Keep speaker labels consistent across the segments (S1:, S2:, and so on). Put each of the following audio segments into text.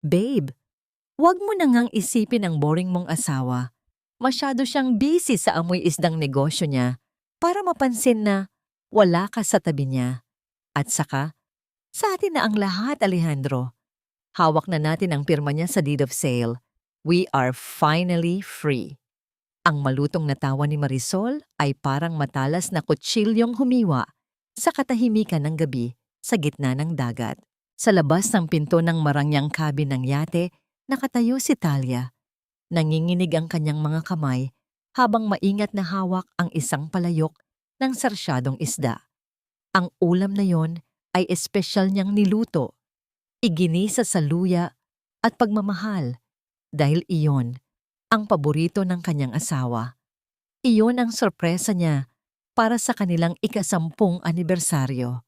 S1: Babe, huwag mo na ngang isipin ang boring mong asawa. Masyado siyang busy sa amoy isdang negosyo niya para mapansin na wala ka sa tabi niya. At saka, sa atin na ang lahat, Alejandro. Hawak na natin ang pirma niya sa deed of sale. We are finally free. Ang malutong na tawa ni Marisol ay parang matalas na kutsilyong humiwa sa katahimikan ng gabi sa gitna ng dagat. Sa labas ng pinto ng marangyang cabin ng yate, nakatayo si Talia. Nanginginig ang kanyang mga kamay habang maingat na hawak ang isang palayok ng sarsyadong isda. Ang ulam na yon ay espesyal niyang niluto, iginisa sa luya at pagmamahal dahil iyon ang paborito ng kanyang asawa. Iyon ang sorpresa niya para sa kanilang ika-10 anibersaryo.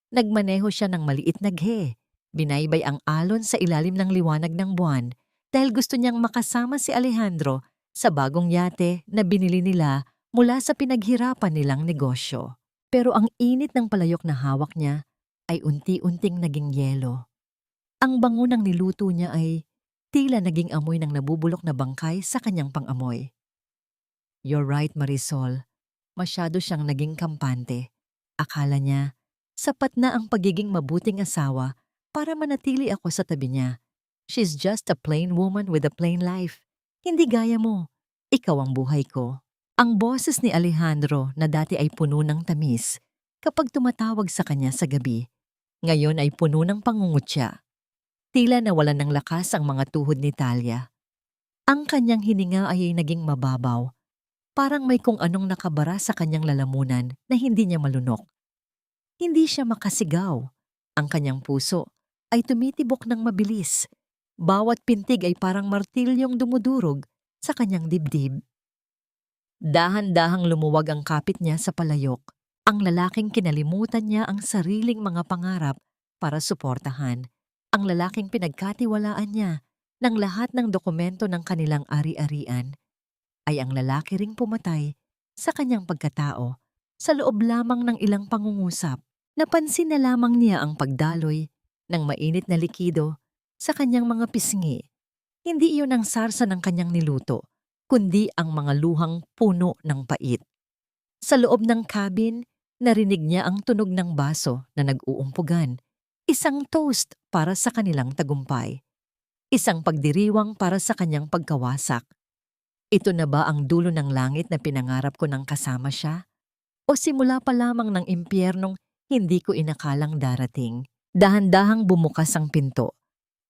S1: Nagmaneho siya ng maliit na ghe. Binaybay ang alon sa ilalim ng liwanag ng buwan dahil gusto niyang makasama si Alejandro sa bagong yate na binili nila mula sa pinaghirapan nilang negosyo. Pero ang init ng palayok na hawak niya ay unti-unting naging yelo. Ang bango ng niluto niya ay tila naging amoy ng nabubulok na bangkay sa kanyang pang-amoy. You're right, Marisol. Masyado siyang naging kampante. Akala niya, sapat na ang pagiging mabuting asawa para manatili ako sa tabi niya. She's just a plain woman with a plain life. Hindi gaya mo. Ikaw ang buhay ko. Ang boses ni Alejandro na dati ay puno ng tamis kapag tumatawag sa kanya sa gabi, ngayon ay puno ng pangungutya. Tila nawalan ng lakas ang mga tuhod ni Talia. Ang kanyang hininga ay naging mababaw. Parang may kung anong nakabara sa kanyang lalamunan na hindi niya malunok. Hindi siya makasigaw. Ang kanyang puso ay tumitibok ng mabilis. Bawat pintig ay parang martilyong dumudurog sa kanyang dibdib. Dahan-dahang lumuwag ang kapit niya sa palayok. Ang lalaking kinalimutan niya ang sariling mga pangarap para suportahan. Ang lalaking pinagkatiwalaan niya ng lahat ng dokumento ng kanilang ari-arian ay ang lalaki ring pumatay sa kanyang pagkatao sa loob lamang ng ilang pangungusap. Napansin na lamang niya ang pagdaloy ng mainit na likido sa kanyang mga pisngi. Hindi iyon ang sarsa ng kanyang niluto, kundi ang mga luhang puno ng pait. Sa loob ng cabin, narinig niya ang tunog ng baso na nag-uumpugan. Isang toast para sa kanilang tagumpay. Isang pagdiriwang para sa kanyang pagkawasak. Ito na ba ang dulo ng langit na pinangarap ko nang kasama siya? O simula pa lamang ng impyernong hindi ko inakalang darating? Dahan-dahang bumukas ang pinto.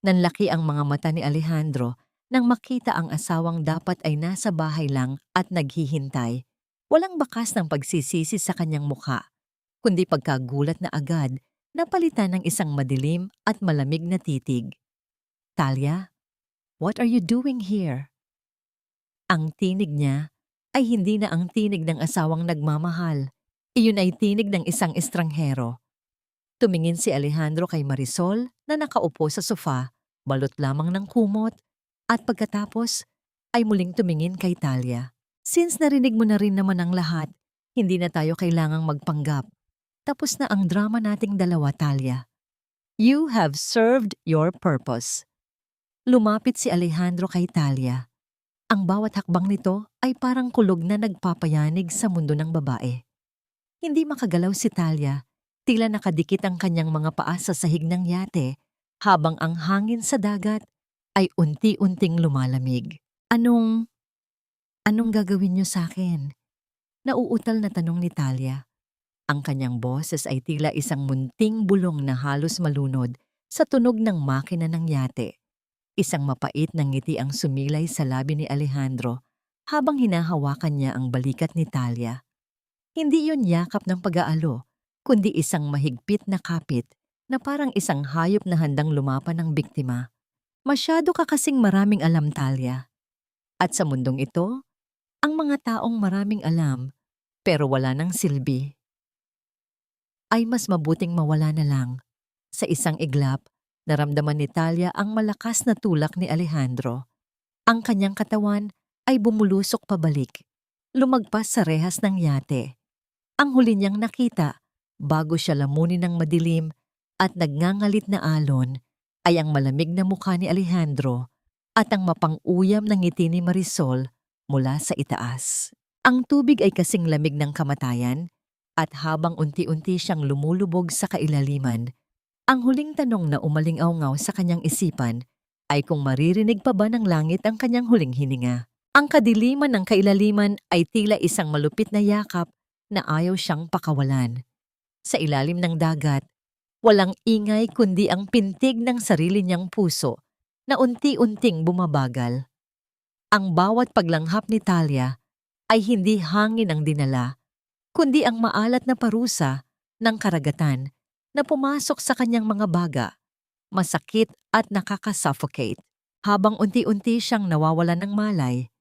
S1: Nanlaki ang mga mata ni Alejandro nang makita ang asawang dapat ay nasa bahay lang at naghihintay. Walang bakas ng pagsisisi sa kanyang mukha, kundi pagkagulat na agad napalitan ng isang madilim at malamig na titig. Talia, what are you doing here? Ang tinig niya ay hindi na ang tinig ng asawang nagmamahal. Iyon ay tinig ng isang estranghero. Tumingin si Alejandro kay Marisol na nakaupo sa sofa, balot lamang ng kumot, at pagkatapos ay muling tumingin kay Talia. Since narinig mo na rin naman ang lahat, hindi na tayo kailangang magpanggap. Tapos na ang drama nating dalawa, Talia. You have served your purpose. Lumapit si Alejandro kay Talia. Ang bawat hakbang nito ay parang kulog na nagpapayanig sa mundo ng babae. Hindi makagalaw si Talia. Tila nakadikit ang kanyang mga paa sa sahig ng yate habang ang hangin sa dagat ay unti-unting lumalamig. Anong gagawin niyo sa akin? Nauutal na tanong ni Talia. Ang kanyang boses ay tila isang munting bulong na halos malunod sa tunog ng makina ng yate. Isang mapait na ngiti ang sumilay sa labi ni Alejandro habang hinahawakan niya ang balikat ni Talia. Hindi iyon yakap ng pag-aalo, kundi isang mahigpit na kapit na parang isang hayop na handang lumapan ng biktima. Masyado ka kasing maraming alam, Talia. At sa mundong ito, ang mga taong maraming alam pero wala ng silbi ay mas mabuting mawala na lang. Sa isang iglap, naramdaman ni Talia ang malakas na tulak ni Alejandro. Ang kanyang katawan ay bumulusok pabalik, lumagpas sa rehas ng yate. Ang huli niyang nakita bago siya lamunin ng madilim at nagngangalit na alon ay ang malamig na mukha ni Alejandro at ang mapang-uyam na ngiti ni Marisol mula sa itaas. Ang tubig ay kasing lamig ng kamatayan at habang unti-unti siyang lumulubog sa kailaliman, ang huling tanong na umaling-awngaw sa kanyang isipan ay kung maririnig pa ba ng langit ang kanyang huling hininga. Ang kadiliman ng kailaliman ay tila isang malupit na yakap na ayaw siyang pakawalan. Sa ilalim ng dagat, walang ingay kundi ang pintig ng sarili niyang puso na unti-unting bumabagal. Ang bawat paglanghap ni Talia ay hindi hangin ang dinala, kundi ang maalat na parusa ng karagatan na pumasok sa kanyang mga baga, masakit at nakakasuffocate. Habang unti-unti siyang nawawalan ng malay,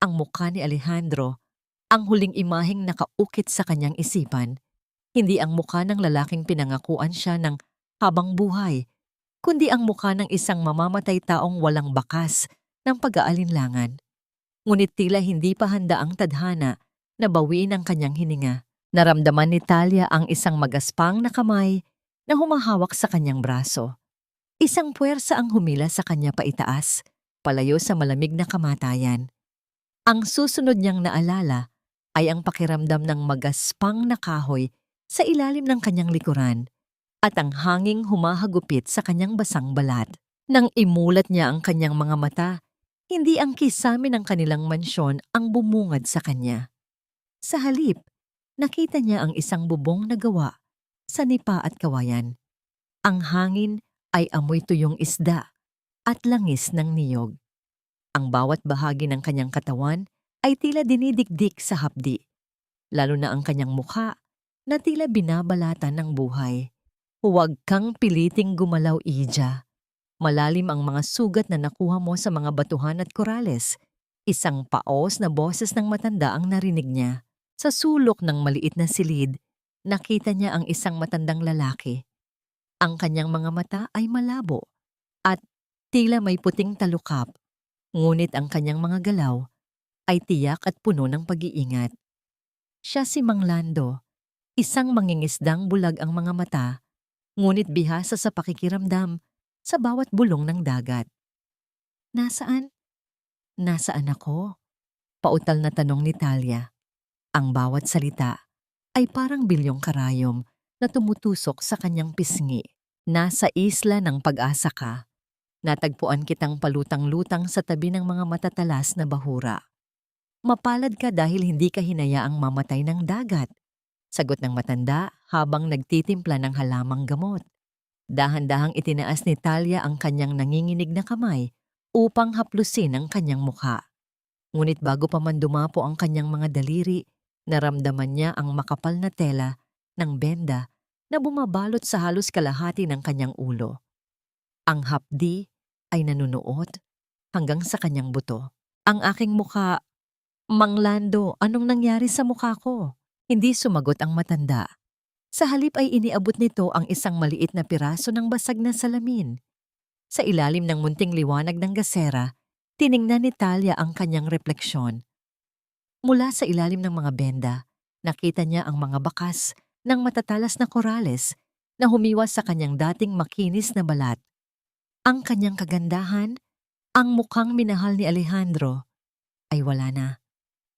S1: ang mukha ni Alejandro, ang huling imaheng nakaukit sa kanyang isipan, hindi ang mukha ng lalaking pinangakuan siya ng habang buhay, kundi ang mukha ng isang mamamatay taong walang bakas ng pag-aalinlangan. Ngunit tila hindi pa handa ang tadhana na bawiin ang kanyang hininga. Naramdaman ni Talia ang isang magaspang na kamay na humahawak sa kanyang braso. Isang puwersa ang humila sa kanya paitaas, palayo sa malamig na kamatayan. Ang susunod niyang naalala ay ang pakiramdam ng magaspang na kahoy sa ilalim ng kanyang likuran at ang hanging humahagupit sa kanyang basang balat. Nang imulat niya ang kanyang mga mata, hindi ang kisame ng kanilang mansyon ang bumungad sa kanya. Sa halip, nakita niya ang isang bubong na gawa sa nipa at kawayan. Ang hangin ay amoy tuyong isda at langis ng niyog. Ang bawat bahagi ng kanyang katawan ay tila dinidikdik sa hapdi, lalo na ang kanyang mukha na tila binabalatan ng buhay. Huwag kang piliting gumalaw, Ija. Malalim ang mga sugat na nakuha mo sa mga batuhan at korales. Isang paos na boses ng matanda ang narinig niya. Sa sulok ng maliit na silid, nakita niya ang isang matandang lalaki. Ang kanyang mga mata ay malabo at tila may puting talukap. Ngunit ang kanyang mga galaw ay tiyak at puno ng pag-iingat. Siya si Mang Lando, isang mangingisdang bulag ang mga mata, ngunit bihasa sa pakikiramdam sa bawat bulong ng dagat. Nasaan? Nasaan ako? Pautal na tanong ni Talia. Ang bawat salita ay parang bilyong karayom na tumutusok sa kanyang pisngi. Nasa isla ng pag-asa ka. Natagpuan kitang palutang-lutang sa tabi ng mga matatalas na bahura. Mapalad ka dahil hindi ka hinayaang mamatay ng dagat. Sagot ng matanda habang nagtitimpla ng halamang gamot. Dahan-dahang itinaas ni Talia ang kanyang nanginginig na kamay upang haplusin ang kanyang mukha. Ngunit bago pa man dumapo ang kanyang mga daliri, naramdaman niya ang makapal na tela ng benda na bumabalot sa halos kalahati ng kanyang ulo. Ang hapdi ay nanunuot hanggang sa kanyang buto. Ang aking mukha, Mang Lando, anong nangyari sa mukha ko? Hindi sumagot ang matanda. Sa halip ay iniabot nito ang isang maliit na piraso ng basag na salamin. Sa ilalim ng munting liwanag ng gasera, tiningnan ni Talia ang kanyang refleksyon. Mula sa ilalim ng mga benda, nakita niya ang mga bakas ng matatalas na korales na humiwas sa kanyang dating makinis na balat. Ang kanyang kagandahan, ang mukhang minahal ni Alejandro, ay wala na.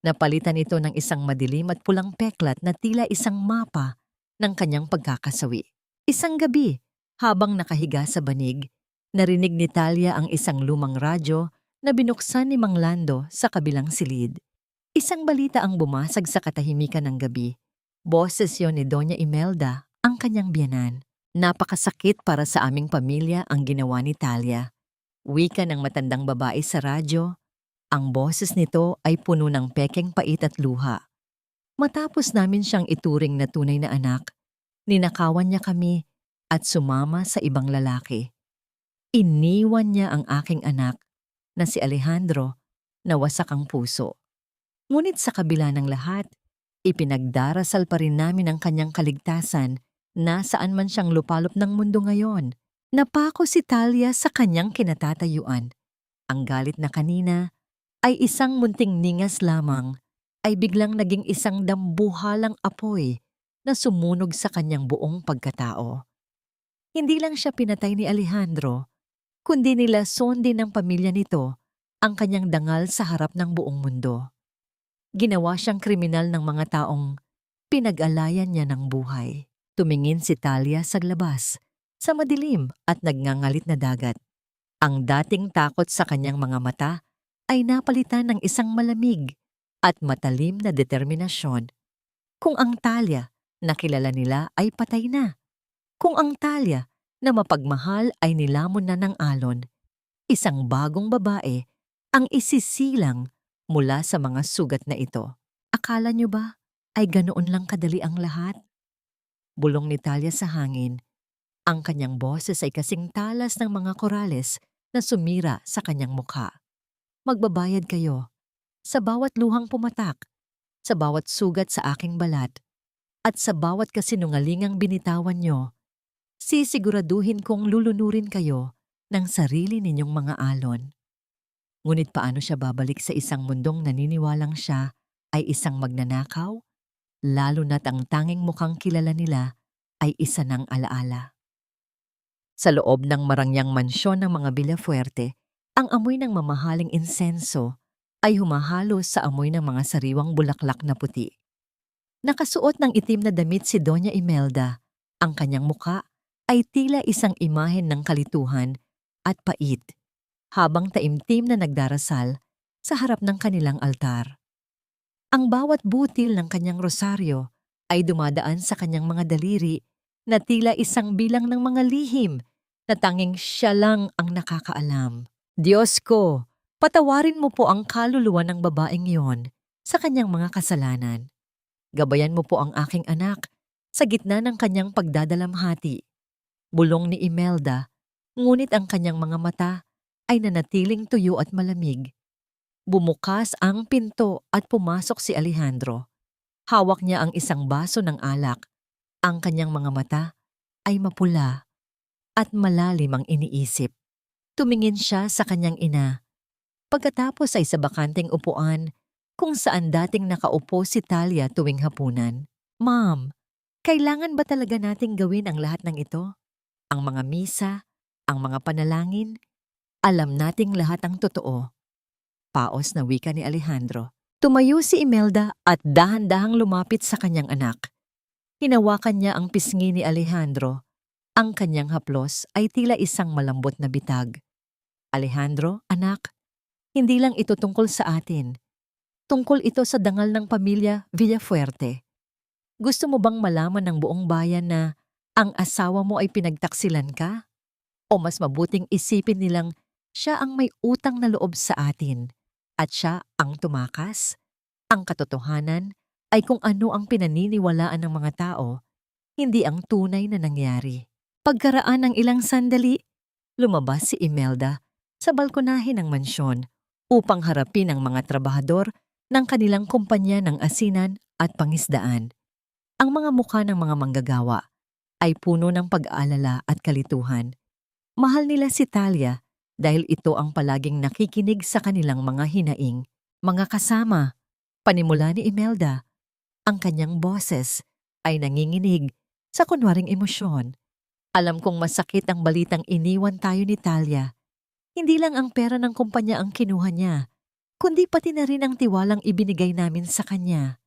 S1: Napalitan ito ng isang madilim at pulang peklat na tila isang mapa ng kanyang pagkakasawi. Isang gabi, habang nakahiga sa banig, narinig ni Talia ang isang lumang radyo na binuksan ni Mang Lando sa kabilang silid. Isang balita ang bumasag sa katahimikan ng gabi. Boses yon ni Doña Imelda, ang kanyang biyanan. Napakasakit para sa aming pamilya ang ginawa ni Talia. Wika ng matandang babae sa radyo. Ang boses nito ay puno ng pekeng pait at luha. Matapos namin siyang ituring na tunay na anak, ninakawan niya kami at sumama sa ibang lalaki. Iniwan niya ang aking anak na si Alejandro na wasak ang puso. Ngunit sa kabila ng lahat, ipinagdarasal pa rin namin ang kanyang kaligtasan. Nasaan man siyang lupalop ng mundo ngayon. Napako si Talia sa kanyang kinatatayuan. Ang galit na kanina ay isang munting ningas lamang, ay biglang naging isang dambuhalang apoy na sumunog sa kanyang buong pagkatao. Hindi lang siya pinatay ni Alejandro, kundi nilason din ng pamilya nito ang kanyang dangal sa harap ng buong mundo. Ginawa siyang kriminal ng mga taong pinag-alayan niya ng buhay. Tumingin si Talia sa labas, sa madilim at nagngangalit na dagat. Ang dating takot sa kanyang mga mata ay napalitan ng isang malamig at matalim na determinasyon. Kung ang Talia na kilala nila ay patay na, kung ang Talia na mapagmahal ay nilamon na ng alon, isang bagong babae ang isisilang mula sa mga sugat na ito. Akala niyo ba ay ganoon lang kadali ang lahat? Bulong ni Talia sa hangin. Ang kanyang boses ay kasing talas ng mga korales na sumira sa kanyang mukha. Magbabayad kayo sa bawat luhang pumatak, sa bawat sugat sa aking balat, at sa bawat kasinungalingang binitawan nyo. Sisiguraduhin kong lulunurin kayo ng sarili ninyong mga alon. Ngunit paano siya babalik sa isang mundong naniniwalang siya ay isang magnanakaw? Lalo na't ang tanging mukhang kilala nila ay isa ng alaala. Sa loob ng marangyang mansyon ng mga Villafuerte, ang amoy ng mamahaling insenso ay humahalos sa amoy ng mga sariwang bulaklak na puti. Nakasuot ng itim na damit si Doña Imelda. Ang kanyang muka ay tila isang imahen ng kalituhan at pait, habang taimtim na nagdarasal sa harap ng kanilang altar. Ang bawat butil ng kanyang rosaryo ay dumadaan sa kanyang mga daliri na tila isang bilang ng mga lihim na tanging siya lang ang nakakaalam. Diyos ko, patawarin mo po ang kaluluwa ng babaeng yon sa kanyang mga kasalanan. Gabayan mo po ang aking anak sa gitna ng kanyang pagdadalamhati. Bulong ni Imelda, ngunit ang kanyang mga mata ay nanatiling tuyo at malamig. Bumukas ang pinto at pumasok si Alejandro. Hawak niya ang isang baso ng alak. Ang kanyang mga mata ay mapula at malalim ang iniisip. Tumingin siya sa kanyang ina. Pagkatapos ay sa bakanting upuan kung saan dating nakaupo si Talia tuwing hapunan. Ma'am, kailangan ba talaga nating gawin ang lahat ng ito? Ang mga misa, ang mga panalangin, alam nating lahat ang totoo. Paos na wika ni Alejandro. Tumayo si Imelda at dahan-dahang lumapit sa kanyang anak. Hinawakan niya ang pisngi ni Alejandro. Ang kanyang haplos ay tila isang malambot na bitag. Alejandro, anak, hindi lang ito tungkol sa atin. Tungkol ito sa dangal ng pamilya Villafuerte. Gusto mo bang malaman ng buong bayan na ang asawa mo ay pinagtaksilan ka? O mas mabuting isipin nilang siya ang may utang na loob sa atin at siya ang tumakas? Ang katotohanan ay kung ano ang pinaniniwalaan ng mga tao, hindi ang tunay na nangyari. Pagkaraan ng ilang sandali, lumabas si Imelda sa balkonahe ng mansyon upang harapin ang mga trabahador ng kanilang kumpanya ng asinan at pangisdaan. Ang mga mukha ng mga manggagawa ay puno ng pag-aalala at kalituhan. Mahal nila si Talia dahil ito ang palaging nakikinig sa kanilang mga hinaing. Mga kasama, panimula ni Imelda, ang kanyang boses ay nanginginig sa kunwaring emosyon. Alam kong masakit ang balitang iniwan tayo ni Talia. Hindi lang ang pera ng kumpanya ang kinuha niya, kundi pati na rin ang tiwalang ibinigay namin sa kanya.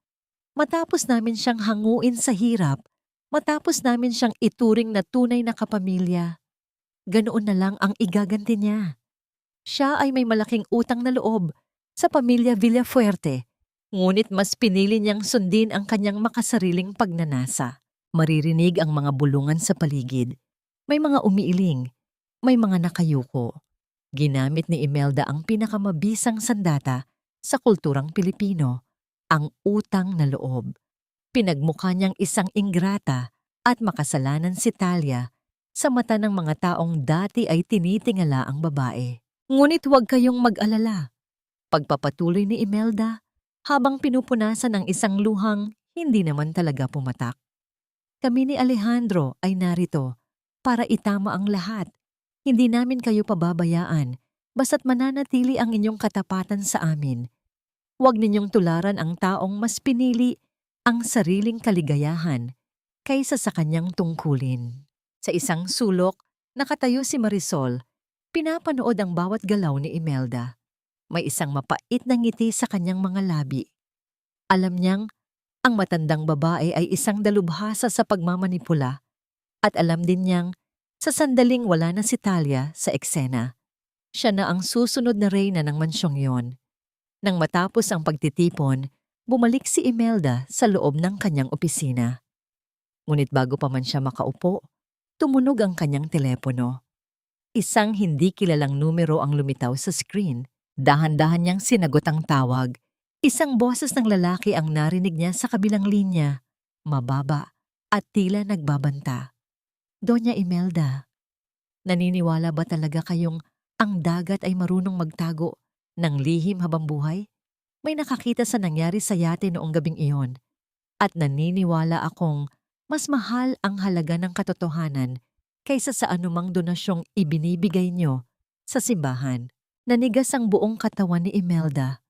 S1: Matapos namin siyang hanguin sa hirap, matapos namin siyang ituring na tunay na kapamilya, ganoon na lang ang igaganti niya. Siya ay may malaking utang na loob sa pamilya Villafuerte, ngunit mas pinili niyang sundin ang kanyang makasariling pagnanasa. Maririnig ang mga bulungan sa paligid. May mga umiiling, may mga nakayuko. Ginamit ni Imelda ang pinakamabisang sandata sa kulturang Pilipino, ang utang na loob. Pinagmukha niyang isang ingrata at makasalanan si Talia sa mata ng mga taong dati ay tinitingala ang babae. Ngunit huwag kayong mag-alala. Pagpapatuloy ni Imelda habang pinupunasan ng isang luhang hindi naman talaga pumatak. Kami ni Alejandro ay narito para itama ang lahat. Hindi namin kayo pababayaan basta't mananatili ang inyong katapatan sa amin. Huwag ninyong tularan ang taong mas pinili ang sariling kaligayahan kaysa sa kanyang tungkulin. Sa isang sulok, nakatayo si Marisol, Pinapanood ang bawat galaw ni Imelda. May isang mapait na ngiti sa kanyang mga labi. Alam niyang ang matandang babae ay isang dalubhasa sa pagmamanipula at alam din niyang sa sandaling wala na si Talia sa eksena, siya na ang susunod na reyna ng mansyong yon. Nang matapos ang pagtitipon, bumalik si Imelda sa loob ng kanyang opisina. Ngunit bago pa man siya makaupo, tumunog ang kanyang telepono. Isang hindi kilalang numero ang lumitaw sa screen. Dahan-dahan niyang sinagot ang tawag. Isang boses ng lalaki ang narinig niya sa kabilang linya, mababa at tila nagbabanta. Doña Imelda, naniniwala ba talaga kayong ang dagat ay marunong magtago ng lihim habang buhay? May nakakita sa nangyari sa yate noong gabing iyon at naniniwala akong mas mahal ang halaga ng katotohanan kaysa sa anumang donasyong ibinibigay nyo sa simbahan. Nanigas ang buong katawan ni Imelda.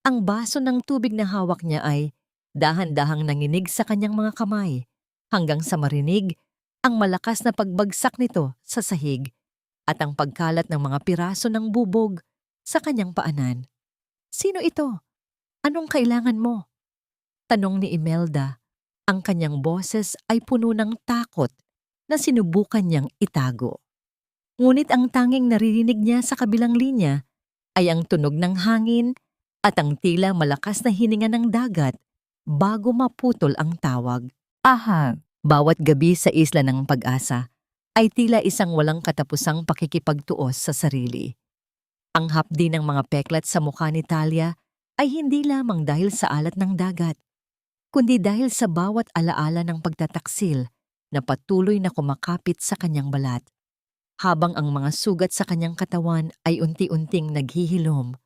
S1: Ang baso ng tubig na hawak niya ay dahan-dahang nanginig sa kanyang mga kamay hanggang sa marinig ang malakas na pagbagsak nito sa sahig at ang pagkalat ng mga piraso ng bubog sa kanyang paanan. Sino ito? Anong kailangan mo? Tanong ni Imelda. Ang kanyang boses ay puno ng takot na sinubukan niyang itago. Ngunit ang tanging naririnig niya sa kabilang linya ay ang tunog ng hangin at ang tila malakas na hininga ng dagat bago maputol ang tawag. Aha! Bawat gabi sa isla ng Pag-asa ay tila isang walang katapusang pakikipagtuos sa sarili. Ang hapdi ng mga peklat sa mukha ni Talia ay hindi lamang dahil sa alat ng dagat, kundi dahil sa bawat alaala ng pagtataksil na patuloy na kumakapit sa kanyang balat. Habang ang mga sugat sa kanyang katawan ay unti-unting naghihilom,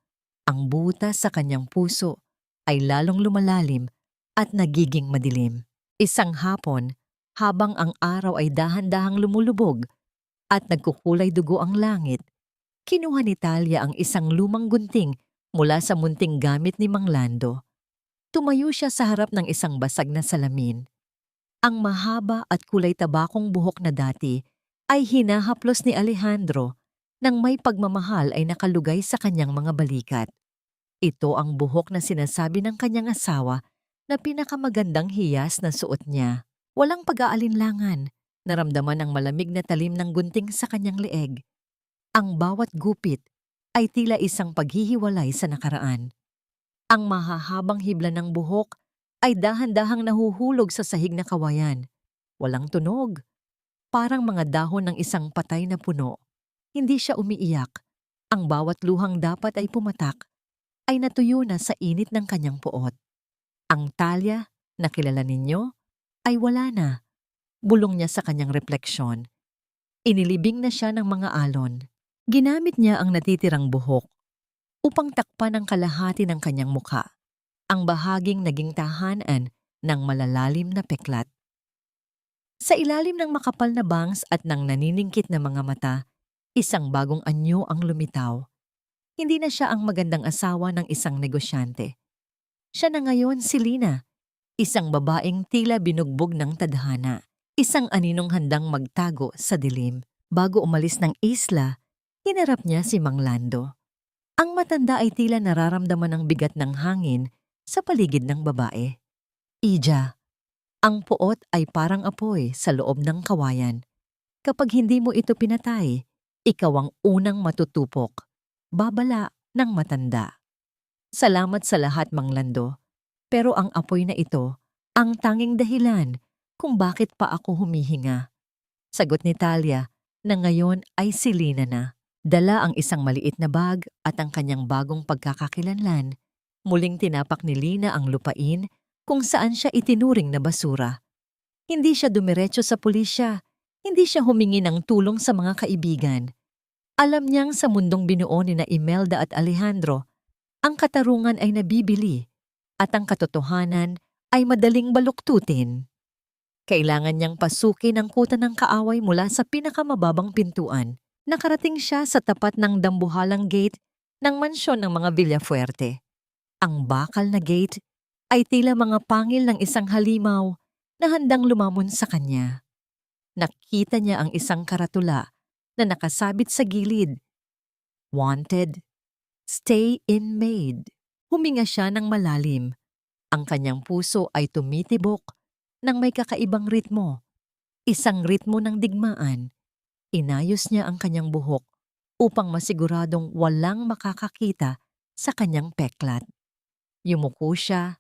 S1: ang butas sa kanyang puso ay lalong lumalalim at nagiging madilim. Isang hapon, habang ang araw ay dahan-dahang lumulubog at nagkukulay dugo ang langit, kinuha ni Talia ang isang lumang gunting mula sa munting gamit ni Mang Lando. Tumayo siya sa harap ng isang basag na salamin. Ang mahaba at kulay tabakong buhok na dati ay hinahaplos ni Alejandro nang may pagmamahal ay nakalugay sa kanyang mga balikat. Ito ang buhok na sinasabi ng kanyang asawa na pinakamagandang hiyas na suot niya. Walang pag-aalinlangan, naramdaman ang malamig na talim ng gunting sa kanyang leeg. Ang bawat gupit ay tila isang paghihiwalay sa nakaraan. Ang mahahabang hibla ng buhok ay dahan-dahang nahuhulog sa sahig na kawayan. Walang tunog. Parang mga dahon ng isang patay na puno. Hindi siya umiiyak. Ang bawat luhang dapat ay pumatak ay natuyo na sa init ng kanyang puot. Ang Talia na kilala ninyo ay wala na. Bulong niya sa kanyang refleksyon. Inilibing na siya ng mga alon. Ginamit niya ang natitirang buhok upang takpan ang kalahati ng kanyang mukha, ang bahaging naging tahanan ng malalalim na peklat. Sa ilalim ng makapal na bangs at ng naniningkit na mga mata, isang bagong anyo ang lumitaw. Hindi na siya ang magandang asawa ng isang negosyante. Siya na ngayon si Lina, isang babaeng tila binugbog ng tadhana, isang aninong handang magtago sa dilim. Bago umalis ng isla, hinarap niya si Mang Lando. Ang matanda ay tila nararamdaman ang bigat ng hangin sa paligid ng babae. Ija, ang puot ay parang apoy sa loob ng kawayan. Kapag hindi mo ito pinatay, ikaw ang unang matutupok. Babala ng matanda. Salamat sa lahat, Mang Lando. Pero ang apoy na ito, ang tanging dahilan kung bakit pa ako humihinga. Sagot ni Talia na ngayon ay si Lina na. Dala ang isang maliit na bag at ang kanyang bagong pagkakakilanlan. Muling tinapak ni Lina ang lupain kung saan siya itinuring na basura. Hindi siya dumiretso sa pulisya, hindi siya humingi ng tulong sa mga kaibigan. Alam niyang sa mundong binuo ni na Imelda at Alejandro, ang katarungan ay nabibili at ang katotohanan ay madaling baluktutin. Kailangan niyang pasukin ang kuta ng kaaway mula sa pinakamababang pintuan. Nakarating siya sa tapat ng dambuhalang gate ng mansyon ng mga Villafuerte. Ang bakal na gate ay tila mga pangil ng isang halimaw na handang lumamon sa kanya. Nakita niya ang isang karatula na nakasabit sa gilid. Wanted, stay in maid. Huminga siya ng malalim. Ang kanyang puso ay tumitibok ng may kakaibang ritmo. Isang ritmo ng digmaan. Inayos niya ang kanyang buhok upang masiguradong walang makakakita sa kanyang peklat. Yumuko siya,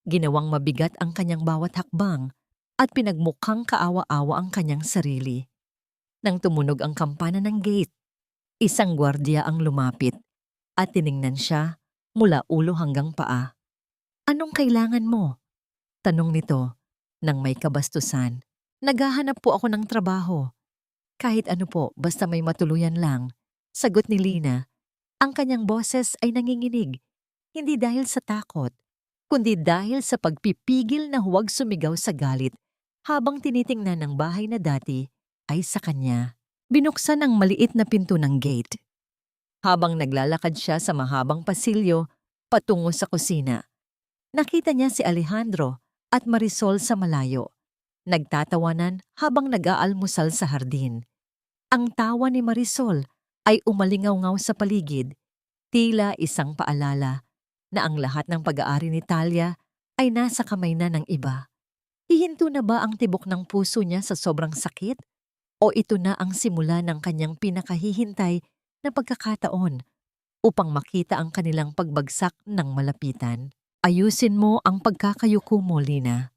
S1: ginawang mabigat ang kanyang bawat hakbang at pinagmukhang kaawa-awa ang kanyang sarili. Nang tumunog ang kampana ng gate, isang gwardiya ang lumapit at tiningnan siya mula ulo hanggang paa. "Anong kailangan mo?" tanong nito nang may kabastusan. "Naghahanap po ako ng trabaho." "Kahit ano po, basta may matuluyan lang," sagot ni Lina. Ang kanyang boses ay nanginginig, hindi dahil sa takot, kundi dahil sa pagpipigil na huwag sumigaw sa galit habang tinitingnan ng bahay na dati ay sa kanya. Binuksan ang maliit na pinto ng gate. Habang naglalakad siya sa mahabang pasilyo patungo sa kusina, nakita niya si Alejandro at Marisol sa malayo. Nagtatawanan habang nag-aalmusal sa hardin. Ang tawa ni Marisol ay umalingaw-ngaw sa paligid, tila isang paalala na ang lahat ng pag-aari ni Talia ay nasa kamay na ng iba. Hihinto na ba ang tibok ng puso niya sa sobrang sakit? O ito na ang simula ng kanyang pinakahihintay na pagkakataon upang makita ang kanilang pagbagsak ng malapitan? Ayusin mo ang pagkakayuko mo, Lina.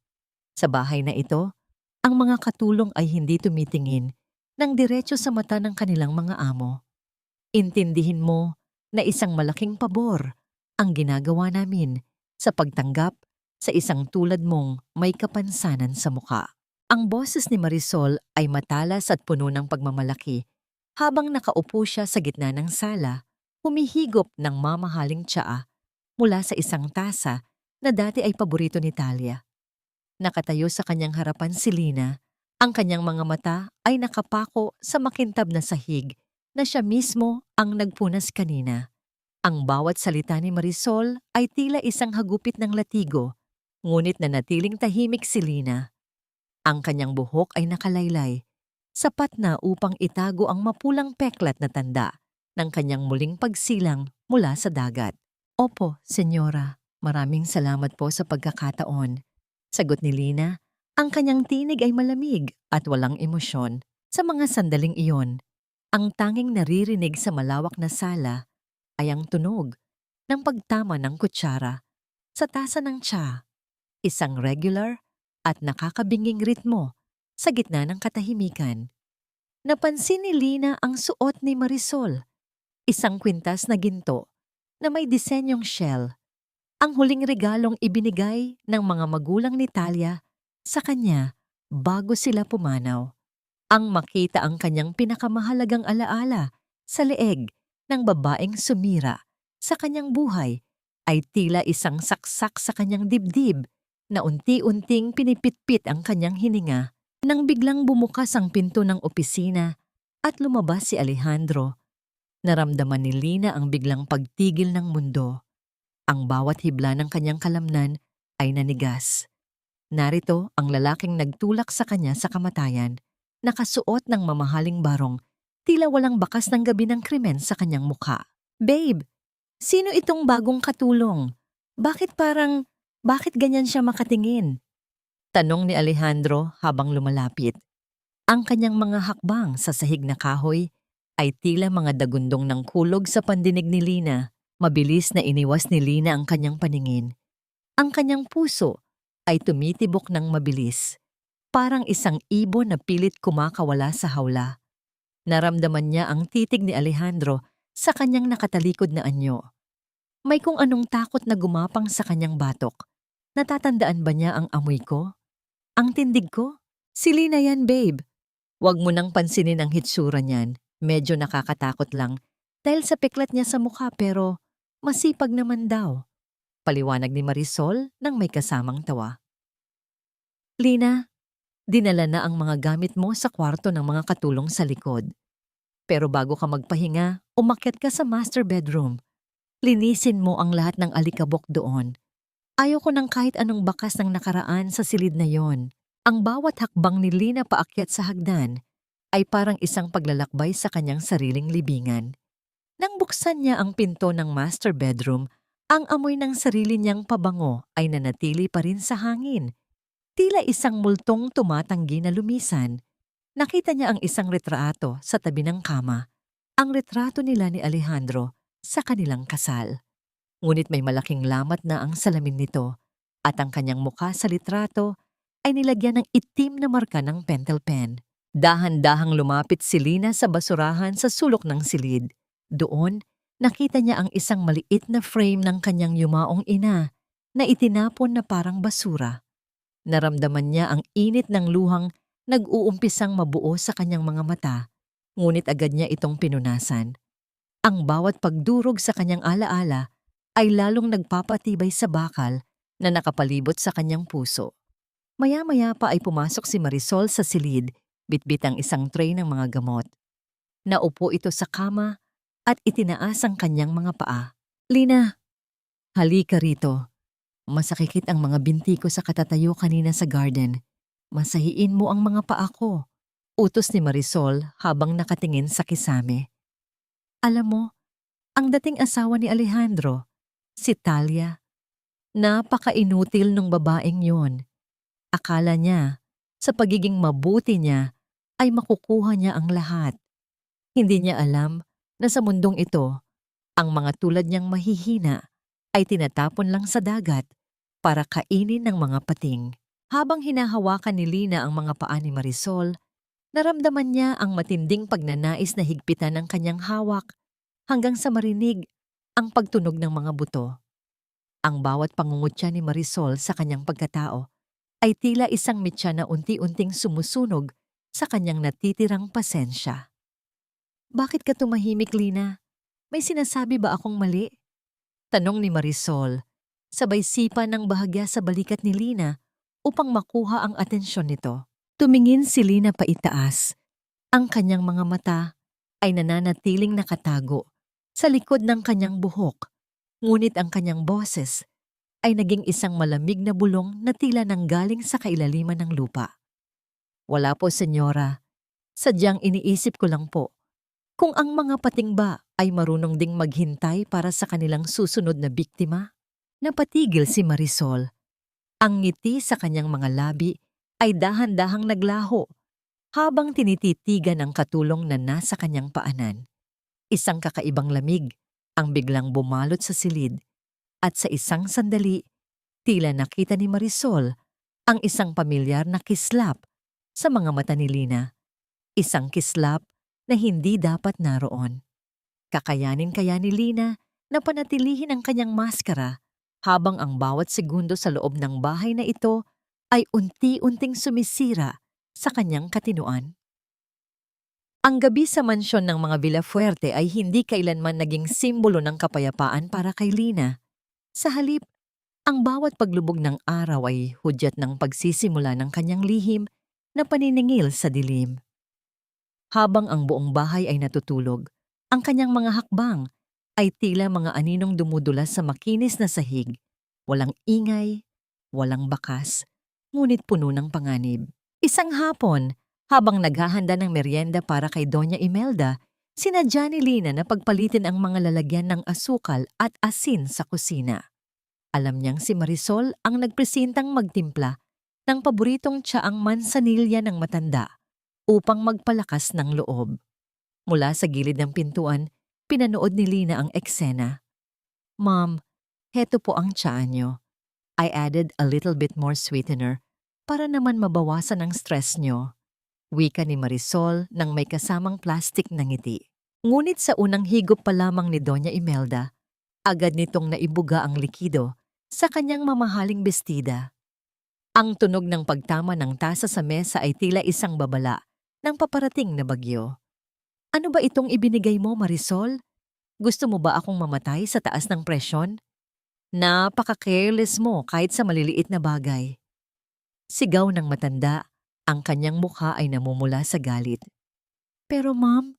S1: Sa bahay na ito, ang mga katulong ay hindi tumitingin ng diretso sa mata ng kanilang mga amo. Intindihin mo na isang malaking pabor ang ginagawa namin sa pagtanggap sa isang tulad mong may kapansanan sa muka. Ang boses ni Marisol ay matalas at puno ng pagmamalaki. Habang nakaupo siya sa gitna ng sala, humihigop ng mamahaling tsaa mula sa isang tasa na dati ay paborito ni Talia. Nakatayo sa kanyang harapan si Lina. Ang kanyang mga mata ay nakapako sa makintab na sahig na siya mismo ang nagpunas kanina. Ang bawat salita ni Marisol ay tila isang hagupit ng latigo, ngunit nanatiling tahimik si Lina. Ang kanyang buhok ay nakalaylay, sapat na upang itago ang mapulang peklat na tanda ng kanyang muling pagsilang mula sa dagat. "Opo, senyora, maraming salamat po sa pagkakataon," sagot ni Lina. Ang kanyang tinig ay malamig at walang emosyon. Sa mga sandaling iyon, ang tanging naririnig sa malawak na sala ay ang tunog ng pagtama ng kutsara sa tasa ng tsa, isang regular at nakakabinging ritmo sa gitna ng katahimikan. Napansin ni Lina ang suot ni Marisol, isang kwintas na ginto na may disenyong shell, ang huling regalong ibinigay ng mga magulang ni Talia sa kanya bago sila pumanaw. Ang makita ang kanyang pinakamahalagang alaala sa leeg ng babaeng sumira sa kanyang buhay ay tila isang saksak sa kanyang dibdib na unti-unting pinipitpit ang kanyang hininga nang biglang bumukas ang pinto ng opisina at lumabas si Alejandro. Naramdaman ni Lina ang biglang pagtigil ng mundo. Ang bawat hibla ng kanyang kalamnan ay nanigas. Narito ang lalaking nagtulak sa kanya sa kamatayan, nakasuot ng mamahaling barong, tila walang bakas ng gabi ng krimen sa kanyang mukha. "Babe, sino itong bagong katulong? Bakit ganyan siya makatingin?" tanong ni Alejandro habang lumalapit. Ang kanyang mga hakbang sa sahig na kahoy ay tila mga dagundong ng kulog sa pandinig ni Lina. Mabilis na iniwas ni Lina ang kanyang paningin. Ang kanyang puso ay tumitibok ng mabilis, parang isang ibon na pilit kumakawala sa hawla. Naramdaman niya ang titig ni Alejandro sa kanyang nakatalikod na anyo. May kung anong takot na gumapang sa kanyang batok. Natatandaan ba niya ang amoy ko? Ang tindig ko? "Si Lina yan, babe. Huwag mo nang pansinin ang hitsura niyan. Medyo nakakatakot lang dahil sa peklat niya sa mukha pero masipag naman daw," paliwanag ni Marisol nang may kasamang tawa. "Lina, dinala na ang mga gamit mo sa kwarto ng mga katulong sa likod. Pero bago ka magpahinga, umakyat ka sa master bedroom. Linisin mo ang lahat ng alikabok doon. Ayoko ng kahit anong bakas ng nakaraan sa silid na yon." Ang bawat hakbang ni Lina paakyat sa hagdan ay parang isang paglalakbay sa kanyang sariling libingan. Nang buksan niya ang pinto ng master bedroom, ang amoy ng sarili niyang pabango ay nanatili pa rin sa hangin. Tila isang multong tumatanggi na lumisan. Nakita niya ang isang retrato sa tabi ng kama. Ang retrato nila ni Alejandro sa kanilang kasal. Ngunit may malaking lamat na ang salamin nito at ang kanyang mukha sa litrato ay nilagyan ng itim na marka ng pentel pen. Dahan-dahang lumapit si Lina sa basurahan sa sulok ng silid. Doon, nakita niya ang isang maliit na frame ng kanyang yumaong ina na itinapon na parang basura. Naramdaman niya ang init ng luhang nag-uumpisang mabuo sa kanyang mga mata, ngunit agad niya itong pinunasan. Ang bawat pagdurog sa kanyang alaala ay lalong nagpapatibay sa bakal na nakapalibot sa kanyang puso. Maya-maya pa ay pumasok si Marisol sa silid, bitbit ang isang tray ng mga gamot. Naupo ito sa kama at itinaas ang kanyang mga paa. "Lina, halika rito. Masakikit ang mga binti ko sa katatayo kanina sa garden. Masahiin mo ang mga paa ko," utos ni Marisol habang nakatingin sa kisame. Alam mo, ang dating asawa ni Alejandro, si Talia, napaka-inutil nung babaeng yon. Akala niya, sa pagiging mabuti niya, ay makukuha niya ang lahat. Hindi niya alam na sa mundong ito, ang mga tulad niyang mahihina ay tinatapon lang sa dagat para kainin ng mga pating. Habang hinahawakan ni Lina ang mga paa ni Marisol, naramdaman niya ang matinding pagnanais na higpitan ng kanyang hawak hanggang sa marinig ang pagtunog ng mga buto. Ang bawat pangungutya ni Marisol sa kanyang pagkatao ay tila isang mitya na unti-unting sumusunog sa kanyang natitirang pasensya. "Bakit ka tumahimik, Lina? May sinasabi ba akong mali?" Tanong ni Marisol, sabay sipa ng bahagya sa balikat ni Lina upang makuha ang atensyon nito. Tumingin si Lina paitaas. Ang kanyang mga mata ay nananatiling nakatago sa likod ng kanyang buhok, ngunit ang kanyang boses ay naging isang malamig na bulong na tila nanggaling sa kailaliman ng lupa. "Wala po, senyora. Sadyang iniisip ko lang po kung ang mga pating ba ay marunong ding maghintay para sa kanilang susunod na biktima." Napatigil si Marisol. Ang ngiti sa kanyang mga labi ay dahan-dahang naglaho habang tinititigan ang katulong na nasa kanyang paanan. Isang kakaibang lamig ang biglang bumalot sa silid at sa isang sandali, tila nakita ni Marisol ang isang pamilyar na kislap sa mga mata ni Lina. Isang kislap na hindi dapat naroon. Kakayanin kaya ni Lina na panatilihin ang kanyang maskara habang ang bawat segundo sa loob ng bahay na ito ay unti-unting sumisira sa kanyang katinuan. Ang gabi sa mansyon ng mga Villafuerte ay hindi kailanman naging simbolo ng kapayapaan para kay Lina. Sa halip, ang bawat paglubog ng araw ay hudyat ng pagsisimula ng kanyang lihim na paniningil sa dilim. Habang ang buong bahay ay natutulog, ang kanyang mga hakbang ay tila mga aninong dumudulas sa makinis na sahig. Walang ingay, walang bakas, ngunit puno ng panganib. Isang hapon, habang naghahanda ng merienda para kay Doña Imelda, sinadya ni Lina na pagpalitin ang mga lalagyan ng asukal at asin sa kusina. Alam niyang si Marisol ang nagpresintang magtimpla ng paboritong tsaang mansanilya ng matanda upang magpalakas ng loob. Mula sa gilid ng pintuan, pinanood ni Lina ang eksena. "Mom, heto po ang tsaa nyo. I added a little bit more sweetener para naman mabawasan ang stress nyo," wika ni Marisol nang may kasamang plastik na ngiti. Ngunit sa unang higop pa lamang ni Doña Imelda, agad nitong naibuga ang likido sa kanyang mamahaling bestida. Ang tunog ng pagtama ng tasa sa mesa ay tila isang babala ng paparating na bagyo. "Ano ba itong ibinigay mo, Marisol? Gusto mo ba akong mamatay sa taas ng presyon? Napaka-careless mo kahit sa maliliit na bagay." Sigaw ng matanda, ang kanyang mukha ay namumula sa galit. "Pero ma'am,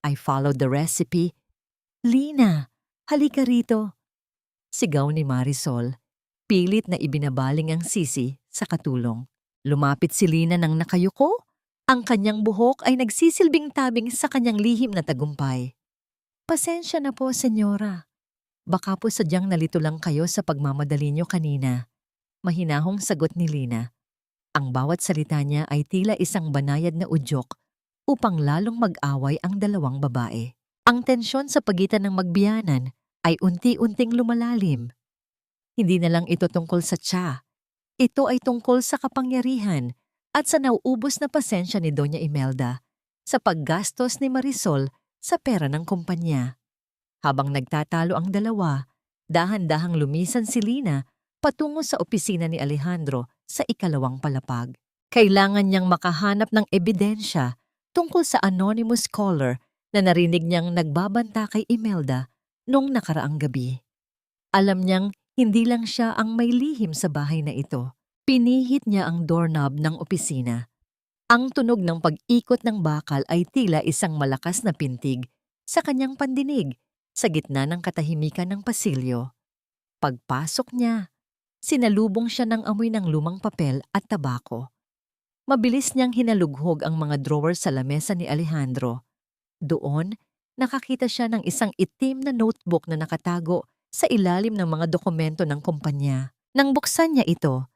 S1: I followed the recipe." "Lina, halika rito." Sigaw ni Marisol, pilit na ibinabaling ang sisi sa katulong. Lumapit si Lina nang nakayuko Ang kanyang buhok ay nagsisilbing tabing sa kanyang lihim na tagumpay. Pasensya na po, senyora. Baka po sadyang nalito lang kayo sa pagmamadali niyo kanina. Mahinahong sagot ni Lina. Ang bawat salita niya ay tila isang banayad na udyok upang lalong mag-away ang dalawang babae. Ang tensyon sa pagitan ng magbiyanan ay unti-unting lumalalim. Hindi na lang ito tungkol sa tiya. Ito ay tungkol sa kapangyarihan at sa nauubos na pasensya ni Doña Imelda sa paggastos ni Marisol sa pera ng kumpanya. Habang nagtatalo ang dalawa, dahan-dahang lumisan si Lina patungo sa opisina ni Alejandro sa ikalawang palapag. Kailangan niyang makahanap ng ebidensya tungkol sa anonymous caller na narinig niyang nagbabanta kay Imelda noong nakaraang gabi. Alam niyang hindi lang siya ang may lihim sa bahay na ito. Pinihit niya ang doorknob ng opisina. Ang tunog ng pag-ikot ng bakal ay tila isang malakas na pintig sa kanyang pandinig sa gitna ng katahimikan ng pasilyo. Pagpasok niya, sinalubong siya ng amoy ng lumang papel at tabako. Mabilis niyang hinalughog ang mga drawer sa lamesa ni Alejandro. Doon, nakakita siya ng isang itim na notebook na nakatago sa ilalim ng mga dokumento ng kumpanya. Nang buksan niya ito,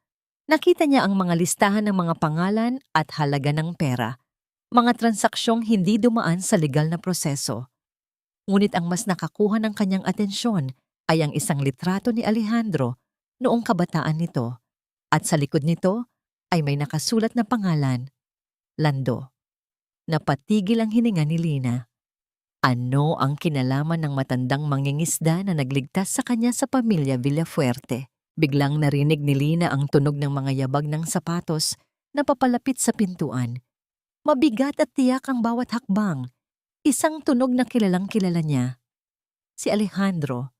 S1: nakita niya ang mga listahan ng mga pangalan at halaga ng pera, mga transaksyong hindi dumaan sa legal na proseso. Ngunit ang mas nakakuha ng kanyang atensyon ay ang isang litrato ni Alejandro noong kabataan nito, at sa likod nito ay may nakasulat na pangalan, Lando. Napatigil ang hininga ni Lina. Ano ang kinalaman ng matandang mangingisda na nagligtas sa kanya sa pamilya Villafuerte? Biglang narinig ni Lina ang tunog ng mga yabag ng sapatos na papalapit sa pintuan. Mabigat at tiyak ang bawat hakbang. Isang tunog na kilalang-kilala niya. Si Alejandro.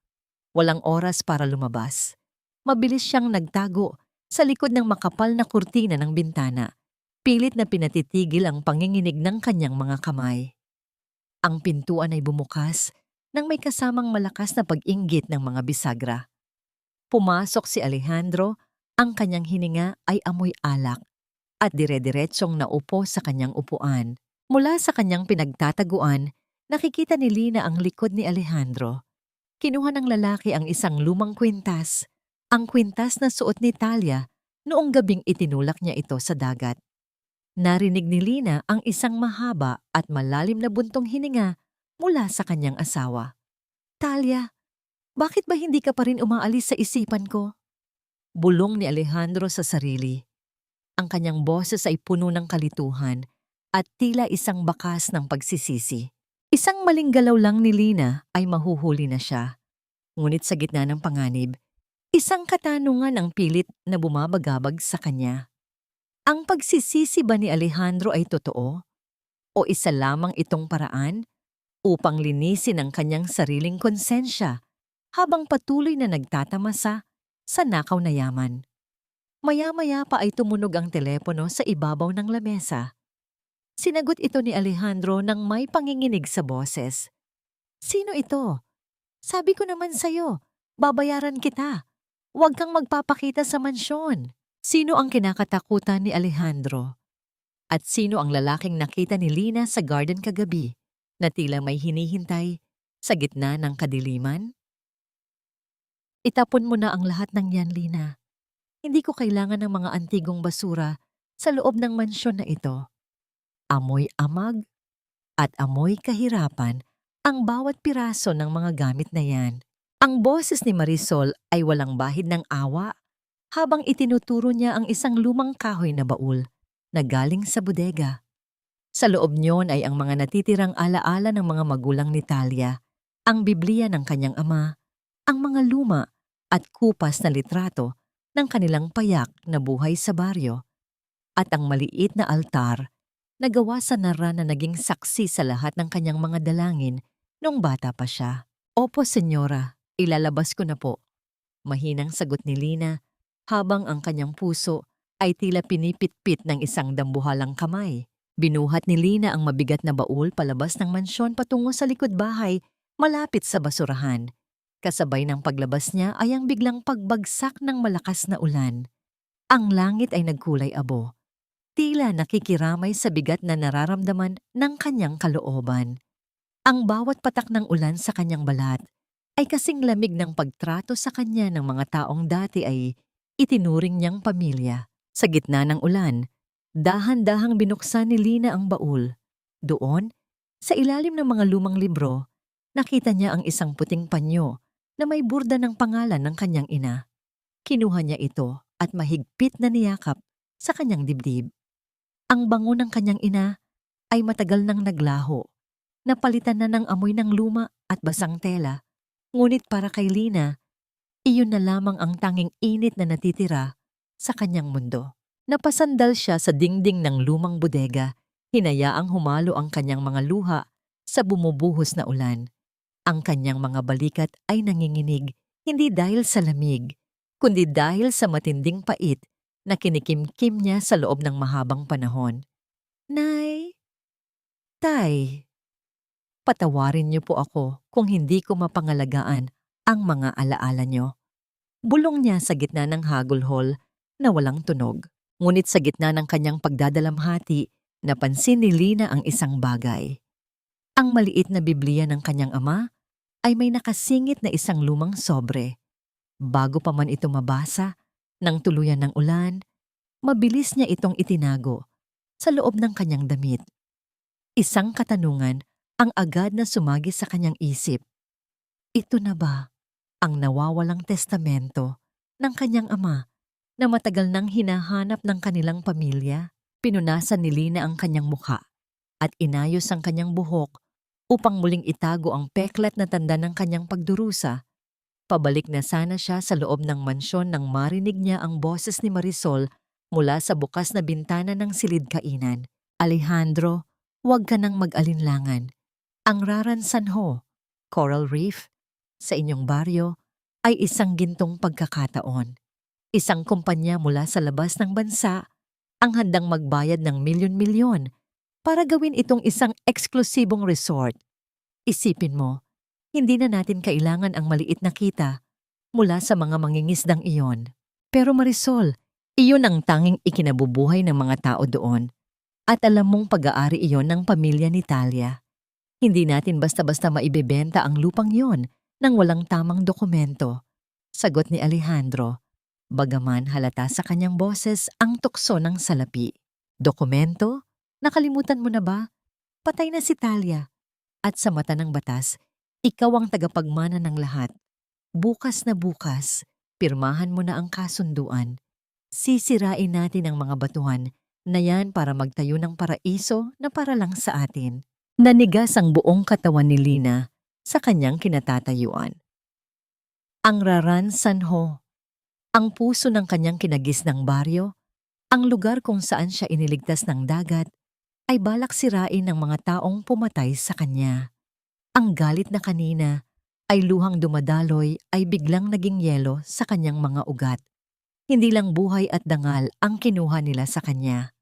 S1: Walang oras para lumabas. Mabilis siyang nagtago sa likod ng makapal na kurtina ng bintana. Pilit na pinatitigil ang panginginig ng kanyang mga kamay. Ang pintuan ay bumukas nang may kasamang malakas na pag-inggit ng mga bisagra. Pumasok si Alejandro, ang kanyang hininga ay amoy alak at dire-diretsong naupo sa kanyang upuan. Mula sa kanyang pinagtataguan, nakikita ni Lina ang likod ni Alejandro. Kinuha ng lalaki ang isang lumang kwintas, ang kwintas na suot ni Talia noong gabing itinulak niya ito sa dagat. Narinig ni Lina ang isang mahaba at malalim na buntong hininga mula sa kanyang asawa. Talia, bakit ba hindi ka pa rin umaalis sa isipan ko? Bulong ni Alejandro sa sarili. Ang kanyang boses ay puno ng kalituhan at tila isang bakas ng pagsisisi. Isang maling galaw lang ni Lina ay mahuhuli na siya. Ngunit sa gitna ng panganib, isang katanungan ang pilit na bumabagabag sa kanya. Ang pagsisisi ba ni Alejandro ay totoo? O isa lamang itong paraan upang linisin ang kanyang sariling konsensya habang patuloy na nagtatamasa sa nakaw na yaman? Maya-maya pa ay tumunog ang telepono sa ibabaw ng lamesa. Sinagot ito ni Alejandro nang may panginginig sa boses. Sino ito? Sabi ko naman sa'yo, babayaran kita. Huwag kang magpapakita sa mansyon. Sino ang kinakatakutan ni Alejandro? At sino ang lalaking nakita ni Lina sa garden kagabi na tila may hinihintay sa gitna ng kadiliman? Itapon mo na ang lahat ng yan, Lina. Hindi ko kailangan ng mga antigong basura sa loob ng mansyon na ito. Amoy amag at amoy kahirapan ang bawat piraso ng mga gamit na yan. Ang boses ni Marisol ay walang bahid ng awa habang itinuturo niya ang isang lumang kahoy na baul na galing sa bodega. Sa loob niyon ay ang mga natitirang alaala ng mga magulang ni Talia, ang Biblia ng kanyang ama, ang mga luma at kupas na litrato ng kanilang payak na buhay sa baryo, at ang maliit na altar na gawa sa nara na naging saksi sa lahat ng kanyang mga dalangin nung bata pa siya. Opo, senyora, ilalabas ko na po. Mahinang sagot ni Lina habang ang kanyang puso ay tila pinipitpit ng isang dambuhalang kamay. Binuhat ni Lina ang mabigat na baul palabas ng mansyon patungo sa likod bahay malapit sa basurahan. Kasabay ng paglabas niya ay ang biglang pagbagsak ng malakas na ulan. Ang langit ay nagkulay abo. tila nakikiramay sa bigat na nararamdaman ng kanyang kalooban. Ang bawat patak ng ulan sa kanyang balat ay kasing lamig ng pagtrato sa kanya ng mga taong dati ay itinuring niyang pamilya. Sa gitna ng ulan, dahan-dahang binuksan ni Lina ang baul. Doon, sa ilalim ng mga lumang libro, nakita niya ang isang puting panyo na may burda ng pangalan ng kanyang ina. Kinuha niya ito at mahigpit na niyakap sa kanyang dibdib. Ang bango ng kanyang ina ay matagal nang naglaho. Napalitan na ng amoy ng luma at basang tela. Ngunit para kay Lina, iyon na lamang ang tanging init na natitira sa kanyang mundo. Napasandal siya sa dingding ng lumang bodega, hinayaang humalo ang kanyang mga luha sa bumubuhos na ulan. Ang kanyang mga balikat ay nanginginig, hindi dahil sa lamig, kundi dahil sa matinding pait na kinikimkim niya sa loob ng mahabang panahon. Nay, Tay, patawarin niyo po ako kung hindi ko mapangalagaan ang mga alaala niyo. Bulong niya sa gitna ng hagulhol na walang tunog. Ngunit sa gitna ng kanyang pagdadalamhati, napansin ni Lina ang isang bagay. Ang maliit na Biblia ng kanyang ama ay may nakasingit na isang lumang sobre. Bago pa man ito mabasa, nang tuluyan ng ulan, mabilis niya itong itinago sa loob ng kanyang damit. Isang katanungan ang agad na sumagi sa kanyang isip. Ito na ba ang nawawalang testamento ng kanyang ama na matagal nang hinahanap ng kanilang pamilya? Pinunasan ni Lina ang kanyang mukha at inayos ang kanyang buhok upang muling itago ang peklat na tanda ng kanyang pagdurusa. Pabalik na sana siya sa loob ng mansyon nang marinig niya ang boses ni Marisol mula sa bukas na bintana ng silid kainan. Alejandro, huwag ka nang mag-alinlangan. Ang Raran Sanho, Coral Reef, sa inyong baryo ay isang gintong pagkakataon. Isang kumpanya mula sa labas ng bansa ang handang magbayad ng milyon-milyon para gawin itong isang eksklusibong resort. Isipin mo, hindi na natin kailangan ang maliit na kita mula sa mga mangingisdang iyon. Pero Marisol, iyon ang tanging ikinabubuhay ng mga tao doon. At alam mong pag-aari iyon ng pamilya ni Talia. Hindi natin basta-basta maibebenta ang lupang yon nang walang tamang dokumento. Sagot ni Alejandro, bagaman halata sa kanyang boses ang tukso ng salapi. Dokumento? Nakalimutan mo na ba? Patay na si Talia. At sa mata ng batas, ikaw ang tagapagmana ng lahat. Bukas na bukas, pirmahan mo na ang kasunduan. Sisirain natin ang mga batuhan na yan para magtayo ng paraiso na para lang sa atin. Nanigas ang buong katawan ni Lina sa kanyang kinatatayuan. Ang Raran Sanho, ang puso ng kanyang kinagisnang baryo, ang lugar kung saan siya iniligtas ng dagat, ay balak sirain ng mga taong pumatay sa kanya. Ang galit na kanina ay luhang dumadaloy ay biglang naging yelo sa kanyang mga ugat. Hindi lang buhay at dangal ang kinuha nila sa kanya.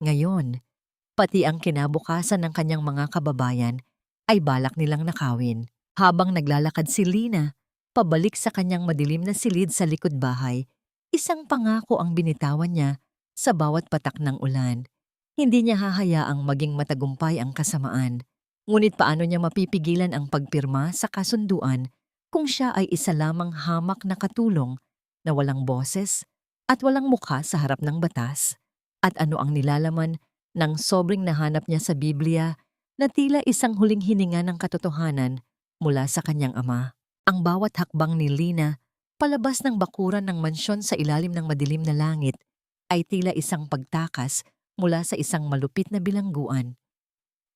S1: Ngayon, pati ang kinabukasan ng kanyang mga kababayan ay balak nilang nakawin. Habang naglalakad si Lina, pabalik sa kanyang madilim na silid sa likod bahay, isang pangako ang binitawan niya sa bawat patak ng ulan. Hindi niya hahayaang maging matagumpay ang kasamaan. Ngunit paano niya mapipigilan ang pagpirma sa kasunduan kung siya ay isa lamang hamak na katulong na walang boses at walang mukha sa harap ng batas? At ano ang nilalaman ng sobrang nahanap niya sa Biblia na tila isang huling hininga ng katotohanan mula sa kanyang ama? Ang bawat hakbang ni Lina palabas ng bakuran ng mansyon sa ilalim ng madilim na langit ay tila isang pagtakas mula sa isang malupit na bilangguan.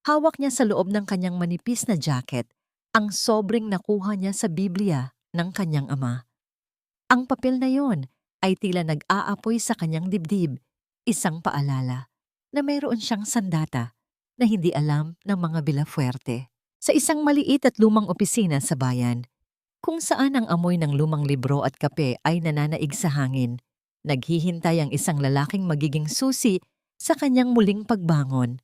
S1: Hawak niya sa loob ng kanyang manipis na jacket ang sobrang nakuha niya sa Biblia ng kanyang ama. Ang papel na yon ay tila nag-aapoy sa kanyang dibdib, isang paalala na mayroon siyang sandata na hindi alam ng mga Villafuerte. Sa isang maliit at lumang opisina sa bayan, kung saan ang amoy ng lumang libro at kape ay nananaig sa hangin, naghihintay ang isang lalaking magiging susi sa kanyang muling pagbangon.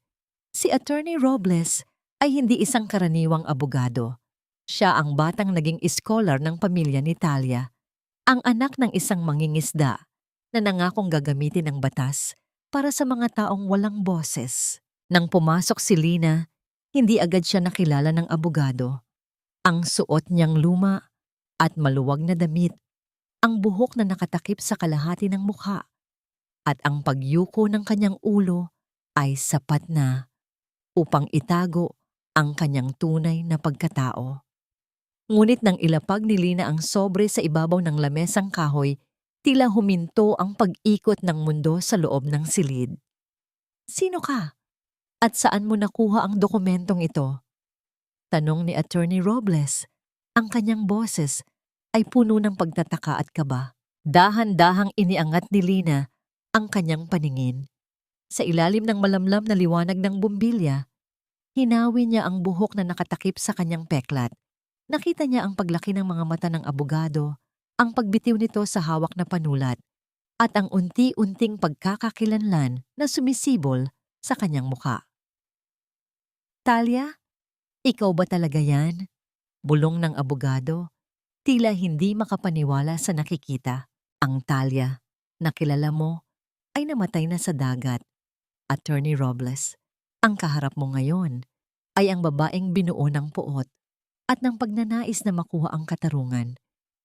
S1: Si Attorney Robles ay hindi isang karaniwang abogado. Siya ang batang naging scholar ng pamilya ni Talia, ang anak ng isang mangingisda na nangakong gagamitin ng batas para sa mga taong walang boses. Nang pumasok si Lina, hindi agad siya nakilala ng abogado. Ang suot niyang luma at maluwag na damit, ang buhok na nakatakip sa kalahati ng mukha, at ang pagyuko ng kanyang ulo ay sapat na upang itago ang kanyang tunay na pagkatao. Ngunit nang ilapag ni Lina ang sobre sa ibabaw ng lamesang kahoy, tila huminto ang pag-ikot ng mundo sa loob ng silid. "Sino ka? At saan mo nakuha ang dokumentong ito?" Tanong ni Attorney Robles. Ang kanyang boses ay puno ng pagtataka at kaba. Dahan-dahang iniangat ni Lina ang kanyang paningin. Sa ilalim ng malamlam na liwanag ng bumbilya, hinawi niya ang buhok na nakatakip sa kanyang peklat. Nakita niya ang paglaki ng mga mata ng abogado, ang pagbitiw nito sa hawak na panulat, at ang unti-unting pagkakakilanlan na sumisibol sa kanyang muka. "Talia, ikaw ba talaga yan?" Bulong ng abogado, tila hindi makapaniwala sa nakikita. "Ang Talia na kilala mo ay namatay na sa dagat, Attorney Robles. Ang kaharap mo ngayon ay ang babaeng binuo ng puot at ng pagnanais na makuha ang katarungan."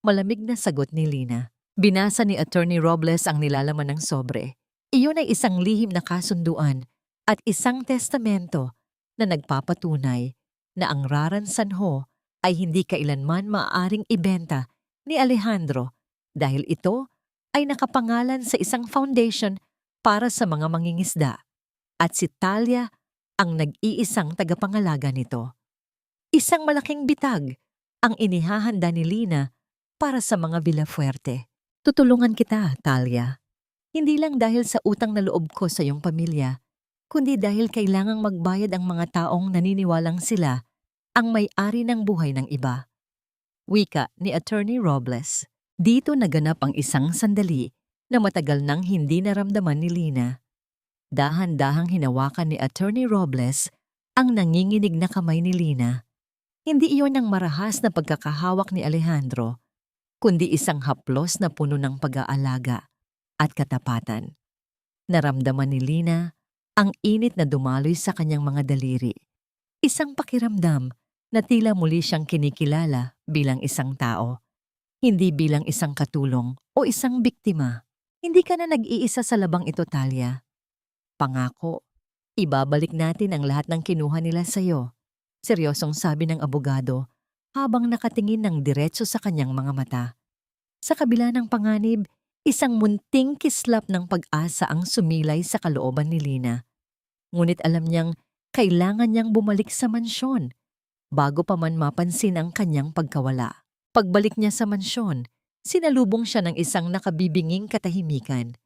S1: Malamig na sagot ni Lina. Binasa ni Attorney Robles ang nilalaman ng sobre. Iyon ay isang lihim na kasunduan at isang testamento na nagpapatunay na ang Raran Sanho ay hindi kailanman maaaring ibenta ni Alejandro dahil ito ay nakapangalan sa isang foundation para sa mga mangingisda at si Talia ang nag-iisang tagapangalaga nito. Isang malaking bitag ang inihahanda ni Lina para sa mga Villafuerte. "Tutulungan kita, Talia. Hindi lang dahil sa utang na loob ko sa iyong pamilya, kundi dahil kailangang magbayad ang mga taong naniniwalang sila ang may-ari ng buhay ng iba." Wika ni Attorney Robles. Dito naganap ang isang sandali na matagal nang hindi naramdaman ni Lina. Dahan-dahang hinawakan ni Attorney Robles ang nanginginig na kamay ni Lina. Hindi iyon ang marahas na pagkakahawak ni Alejandro, kundi isang haplos na puno ng pag-aalaga at katapatan. Naramdaman ni Lina ang init na dumaloy sa kanyang mga daliri. Isang pakiramdam na tila muli siyang kinikilala bilang isang tao, hindi bilang isang katulong o isang biktima. "Hindi ka na nag-iisa sa labang ito, Talia. Pangako, ibabalik natin ang lahat ng kinuha nila sa'yo," seryosong sabi ng abogado habang nakatingin ng diretso sa kanyang mga mata. Sa kabila ng panganib, isang munting kislap ng pag-asa ang sumilay sa kalooban ni Lina. Ngunit alam niyang kailangan niyang bumalik sa mansyon bago pa man mapansin ang kanyang pagkawala. Pagbalik niya sa mansyon, sinalubong siya ng isang nakabibinging katahimikan.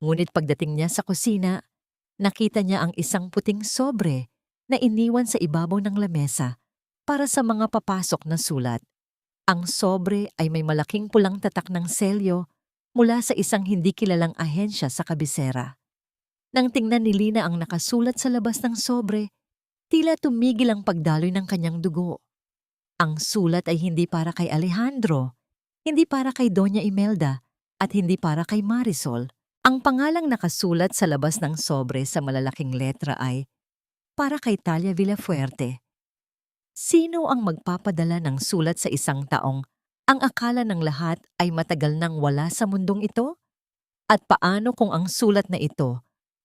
S1: Ngunit pagdating niya sa kusina, nakita niya ang isang puting sobre na iniwan sa ibabaw ng lamesa para sa mga papasok na sulat. Ang sobre ay may malaking pulang tatak ng selyo mula sa isang hindi kilalang ahensya sa kabisera. Nang tingnan ni Lina ang nakasulat sa labas ng sobre, tila tumigil ang pagdaloy ng kanyang dugo. Ang sulat ay hindi para kay Alejandro, hindi para kay Doña Imelda, at hindi para kay Marisol. Ang pangalang nakasulat sa labas ng sobre sa malalaking letra ay para kay Talia Villafuerte. Sino ang magpapadala ng sulat sa isang taong ang akala ng lahat ay matagal nang wala sa mundong ito? At paano kung ang sulat na ito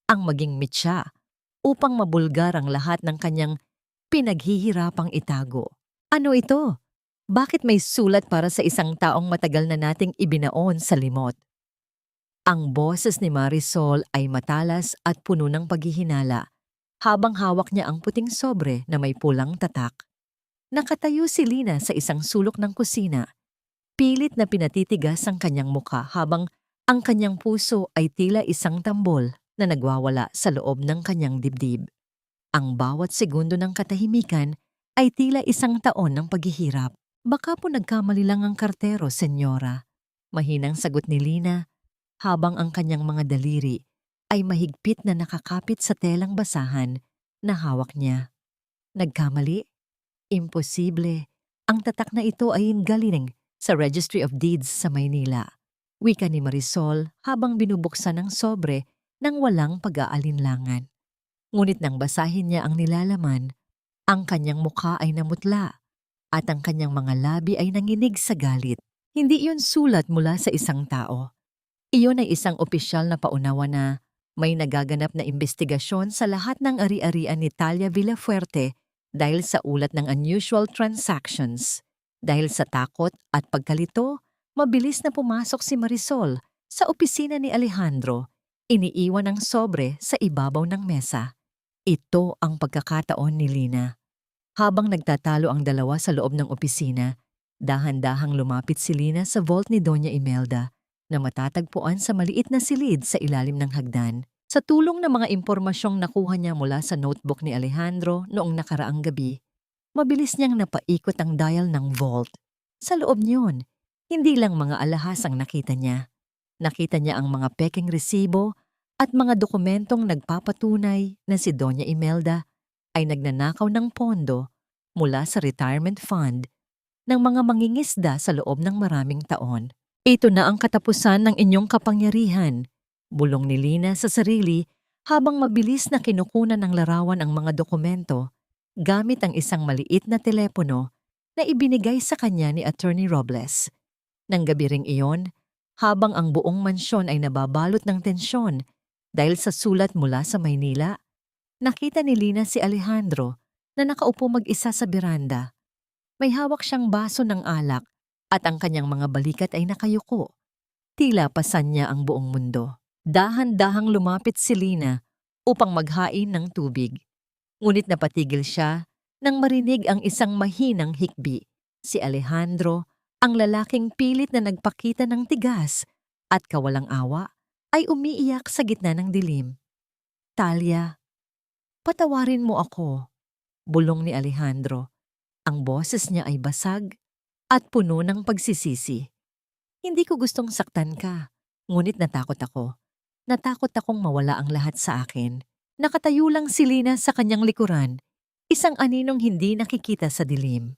S1: ang maging mitya upang mabulgar ang lahat ng kanyang pinaghihirapang itago? Ano ito? Bakit may sulat para sa isang taong matagal na nating ibinaon sa limot? Ang boses ni Marisol ay matalas at puno ng paghihinala habang hawak niya ang puting sobre na may pulang tatak. Nakatayo si Lina sa isang sulok ng kusina. Pilit na pinatitigas ang kanyang muka habang ang kanyang puso ay tila isang tambol na nagwawala sa loob ng kanyang dibdib. Ang bawat segundo ng katahimikan ay tila isang taon ng paghihirap. "Baka po nagkamali lang ang kartero, senyora," mahinang sagot ni Lina habang ang kanyang mga daliri ay mahigpit na nakakapit sa telang basahan na hawak niya. "Nagkamali? Imposible. Ang tatak na ito ay galing sa Registry of Deeds sa Maynila," wika ni Marisol habang binubuksan ang sobre nang walang pag-aalinlangan. Ngunit nang basahin niya ang nilalaman, ang kanyang mukha ay namutla at ang kanyang mga labi ay nanginig sa galit. Hindi iyon sulat mula sa isang tao. Iyon ay isang opisyal na paunawa na may nagaganap na investigasyon sa lahat ng ari-arian ni Talia Villafuerte dahil sa ulat ng unusual transactions. Dahil sa takot at pagkalito, mabilis na pumasok si Marisol sa opisina ni Alejandro. Iniiwan ang sobre sa ibabaw ng mesa. Ito ang pagkakataon ni Lina. Habang nagtatalo ang dalawa sa loob ng opisina, dahan-dahang lumapit si Lina sa vault ni Doña Imelda na matatagpuan sa maliit na silid sa ilalim ng hagdan. Sa tulong ng mga impormasyong nakuha niya mula sa notebook ni Alejandro noong nakaraang gabi, mabilis niyang napaikot ang dial ng vault. Sa loob niyon, hindi lang mga alahas ang nakita niya. Nakita niya ang mga pekeng resibo at mga dokumentong nagpapatunay na si Doña Imelda ay nagnanakaw ng pondo mula sa retirement fund ng mga mangingisda sa loob ng maraming taon. Ito na ang katapusan ng inyong kapangyarihan, bulong ni Lina sa sarili habang mabilis na kinukunan ng larawan ang mga dokumento gamit ang isang maliit na telepono na ibinigay sa kanya ni Attorney Robles. Nang gabi ring iyon, habang ang buong mansyon ay nababalot ng tensyon dahil sa sulat mula sa Maynila, nakita ni Lina si Alejandro na nakaupo mag-isa sa beranda. May hawak siyang baso ng alak at ang kanyang mga balikat ay nakayuko. Tila pasan niya ang buong mundo. Dahan-dahang lumapit si Lina upang maghain ng tubig. Ngunit napatigil siya nang marinig ang isang mahinang hikbi. Si Alejandro, ang lalaking pilit na nagpakita ng tigas at kawalang awa, ay umiiyak sa gitna ng dilim. Talia, patawarin mo ako, bulong ni Alejandro. Ang boses niya ay basag at puno ng pagsisisi. Hindi ko gustong saktan ka, ngunit natakot ako. Natakot akong mawala ang lahat sa akin. Nakatayo lang si Lina sa kanyang likuran, isang aninong hindi nakikita sa dilim.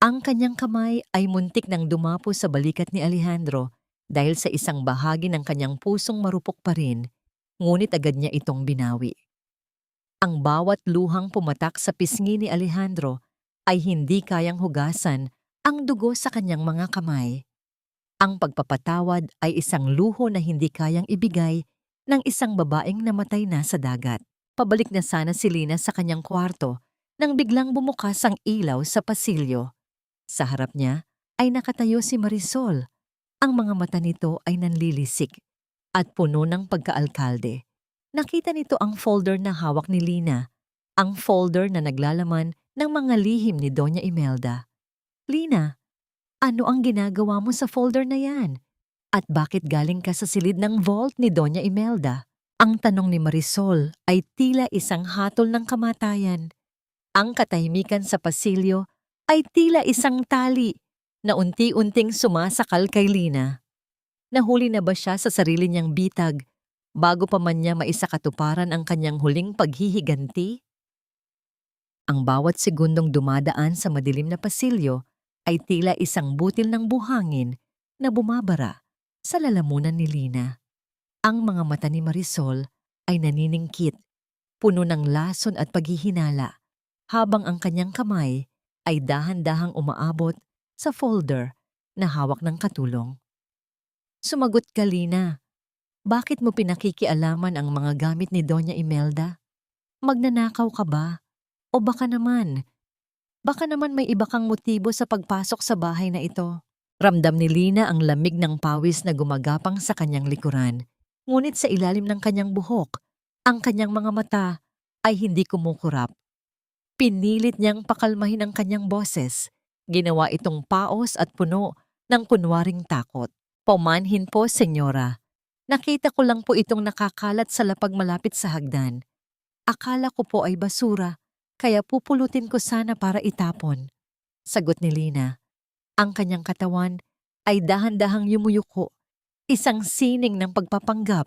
S1: Ang kanyang kamay ay muntik nang dumapo sa balikat ni Alejandro dahil sa isang bahagi ng kanyang pusong marupok pa rin, ngunit agad niya itong binawi. Ang bawat luhang pumatak sa pisngi ni Alejandro ay hindi kayang hugasan ang dugo sa kanyang mga kamay. Ang pagpapatawad ay isang luho na hindi kayang ibigay ng isang babaeng namatay na sa dagat. Pabalik na sana si Lina sa kanyang kwarto nang biglang bumukas ang ilaw sa pasilyo. Sa harap niya ay nakatayo si Marisol. Ang mga mata nito ay nanlilisik at puno ng pagkaalkalde. Nakita nito ang folder na hawak ni Lina, ang folder na naglalaman ng mga lihim ni Doña Imelda. Lina, ano ang ginagawa mo sa folder na yan? At bakit galing ka sa silid ng vault ni Doña Imelda? Ang tanong ni Marisol ay tila isang hatol ng kamatayan. Ang katahimikan sa pasilyo ay tila isang tali na unti-unting sumasakal kay Lina. Nahuli na ba siya sa sarili niyang bitag bago pa man niya maisakatuparan ang kanyang huling paghihiganti? Ang bawat segundong dumadaan sa madilim na pasilyo ay tila isang butil ng buhangin na bumabara sa lalamunan ni Lina. Ang mga mata ni Marisol ay naniningkit, puno ng lason at paghihinala, habang ang kanyang kamay ay dahan-dahang umaabot sa folder na hawak ng katulong. Sumagot ka, Lina. Bakit mo pinakikialaman ang mga gamit ni Doña Imelda? Magnanakaw ka ba? O baka naman may iba kang motibo sa pagpasok sa bahay na ito. Ramdam ni Lina ang lamig ng pawis na gumagapang sa kanyang likuran. Ngunit sa ilalim ng kanyang buhok, ang kanyang mga mata ay hindi kumukurap. Pinilit niyang pakalmahin ang kanyang boses. Ginawa itong paos at puno ng kunwaring takot. Paumanhin po, senyora. Nakita ko lang po itong nakakalat sa lapag malapit sa hagdan. Akala ko po ay basura, kaya pupulutin ko sana para itapon. Sagot ni Lina. Ang kanyang katawan ay dahan-dahang yumuyuko, isang sining ng pagpapanggap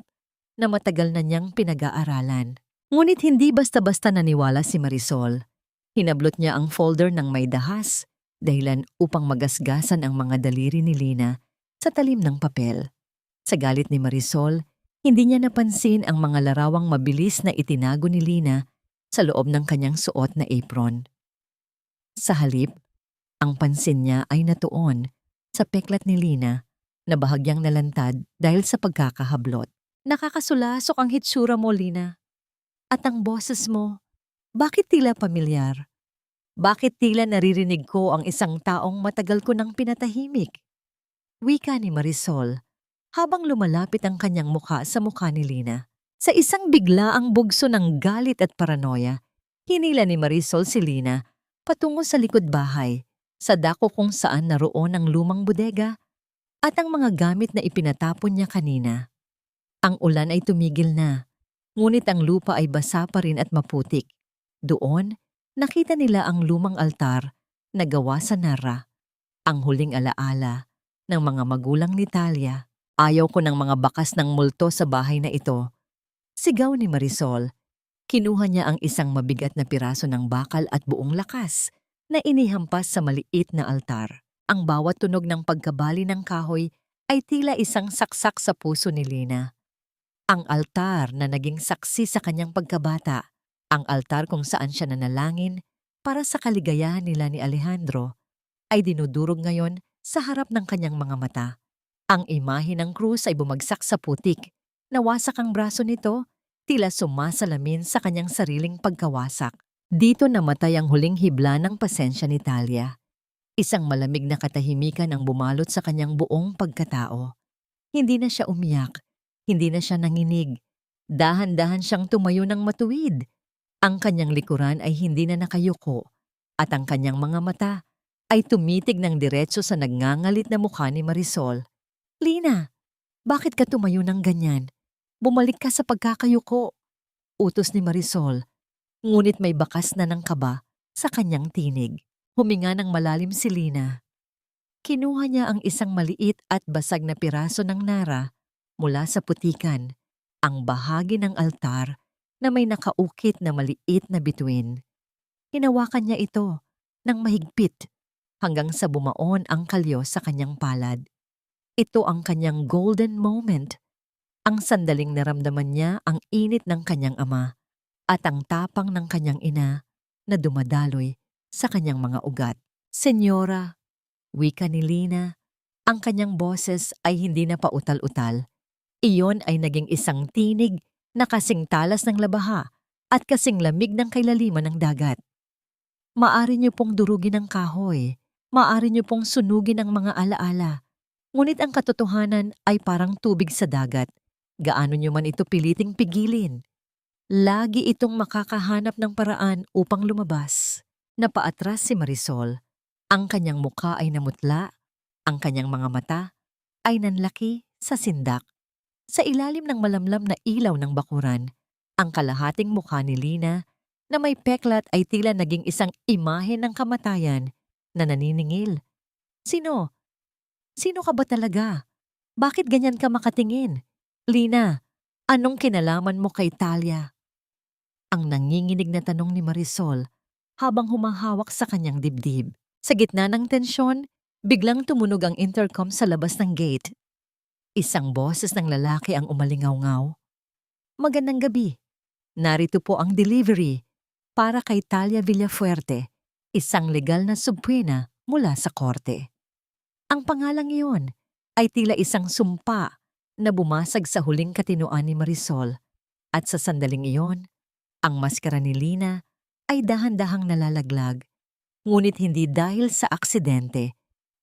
S1: na matagal na niyang pinag-aaralan. Ngunit hindi basta-basta naniwala si Marisol. Hinablot niya ang folder ng may dahas, dahilan upang magasgasan ang mga daliri ni Lina sa talim ng papel. Sa galit ni Marisol, Hindi niya napansin ang mga larawang mabilis na itinago ni Lina sa loob ng kanyang suot na apron. Sa halip, ang pansin niya ay natuon sa peklat ni Lina na bahagyang nalantad dahil sa pagkakahablot. Nakakasulasok ang hitsura mo, Lina. At ang boses mo, bakit tila pamilyar? Bakit tila naririnig ko ang isang taong matagal ko nang pinatahimik? Wika ni Marisol habang lumalapit ang kanyang mukha sa mukha ni Lina. Sa isang biglaang bugso ng galit at paranoia, hinila ni Marisol si Lina patungo sa likod bahay, sa dako kung saan naroon ang lumang bodega at ang mga gamit na ipinatapon niya kanina. Ang ulan ay tumigil na, ngunit ang lupa ay basa pa rin at maputik. Doon, nakita nila ang lumang altar na gawa sa Nara, ang huling alaala ng mga magulang ni Talia. Ayaw ko ng mga bakas ng multo sa bahay na ito. Sigaw ni Marisol. Kinuha niya ang isang mabigat na piraso ng bakal at buong lakas na inihampas sa maliit na altar. Ang bawat tunog ng pagkabali ng kahoy ay tila isang saksak sa puso ni Lina. Ang altar na naging saksi sa kanyang pagkabata, ang altar kung saan siya nanalangin para sa kaligayahan nila ni Alejandro, ay dinudurog ngayon sa harap ng kanyang mga mata. Ang imahe ng krus ay bumagsak sa putik. Nawasak ang braso nito, tila sumasalamin sa kanyang sariling pagkawasak. Dito namatay ang huling hibla ng pasensya ni Talia. Isang malamig na katahimikan ang bumalot sa kanyang buong pagkatao. Hindi na siya umiyak, hindi na siya nanginig. Dahan-dahan siyang tumayo ng matuwid. Ang kanyang likuran ay hindi na nakayuko at ang kanyang mga mata ay tumitig ng diretso sa nagngangalit na mukha ni Marisol. Lina, bakit ka tumayo ng ganyan? Bumalik ka sa pagkakayuko. Utos ni Marisol, ngunit may bakas na ng kaba sa kanyang tinig. Huminga ng malalim si Lina. Kinuha niya ang isang maliit at basag na piraso ng Nara mula sa putikan, ang bahagi ng altar na may nakaukit na maliit na bituin. Hinawakan niya ito ng mahigpit hanggang sa bumaon ang kalyo sa kanyang palad. Ito ang kanyang golden moment. Ang sandaling naramdaman niya ang init ng kanyang ama at ang tapang ng kanyang ina na dumadaloy sa kanyang mga ugat. Senyora, wika ni Lina, ang kanyang boses ay hindi na pautal-utal. Iyon ay naging isang tinig na kasing talas ng labaha at kasing lamig ng kailaliman ng dagat. Maari niyo pong durugin ang kahoy, maari niyo pong sunugin ang mga alaala. Ngunit ang katotohanan ay parang tubig sa dagat. Gaano niyo man ito piliting pigilin. Lagi itong makakahanap ng paraan upang lumabas. Napaatras si Marisol. Ang kanyang mukha ay namutla, ang kanyang mga mata ay nanlaki sa sindak. Sa ilalim ng malamlam na ilaw ng bakuran, ang kalahating mukha ni Lina na may peklat ay tila naging isang imahe ng kamatayan na naniningil. Sino? Sino ka ba talaga? Bakit ganyan ka makatingin? Lina, anong kinalaman mo kay Talia? Ang nanginginig na tanong ni Marisol habang humahawak sa kanyang dibdib. Sa gitna ng tensyon, biglang tumunog ang intercom sa labas ng gate. Isang boses ng lalaki ang umalingaw-ngaw. Magandang gabi. Narito po ang delivery para kay Talia Villafuerte, isang legal na subpoena mula sa korte. Ang pangalang iyon ay tila isang sumpa na bumasag sa huling katinoan ni Marisol at sa sandaling iyon, ang maskara ni Lina ay dahan-dahang nalalaglag, ngunit hindi dahil sa aksidente,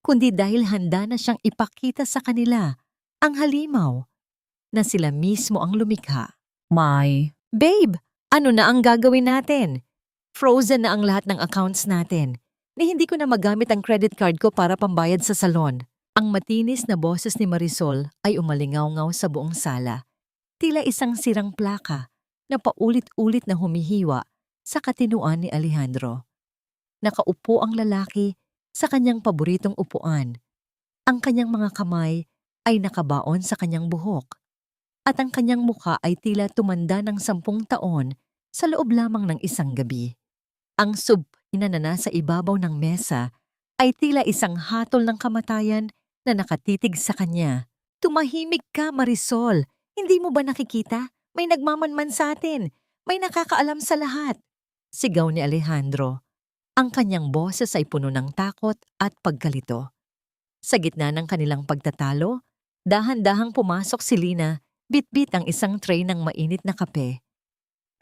S1: kundi dahil handa na siyang ipakita sa kanila ang halimaw na sila mismo ang lumikha. Babe, ano na ang gagawin natin? Frozen na ang lahat ng accounts natin. Ni hindi ko na magamit ang credit card ko para pambayad sa salon. Ang matinis na boses ni Marisol ay umalingaw-ngaw sa buong sala. Tila isang sirang plaka na paulit-ulit na humihiwa sa katinuan ni Alejandro. Nakaupo ang lalaki sa kanyang paboritong upuan. Ang kanyang mga kamay ay nakabaon sa kanyang buhok. At ang kanyang mukha ay tila tumanda ng 10 taon sa loob lamang ng isang gabi. Ang subpoena na nasa ibabaw ng mesa ay tila isang hatol ng kamatayan na nakatitig sa kanya. Tumahimik ka, Marisol. Hindi mo ba nakikita? May nagmamanman sa atin. May nakakaalam sa lahat. Sigaw ni Alejandro. Ang kanyang boses ay puno ng takot at pagkalito. Sa gitna ng kanilang pagtatalo, dahan-dahang pumasok si Lina, bitbit ang isang tray ng mainit na kape.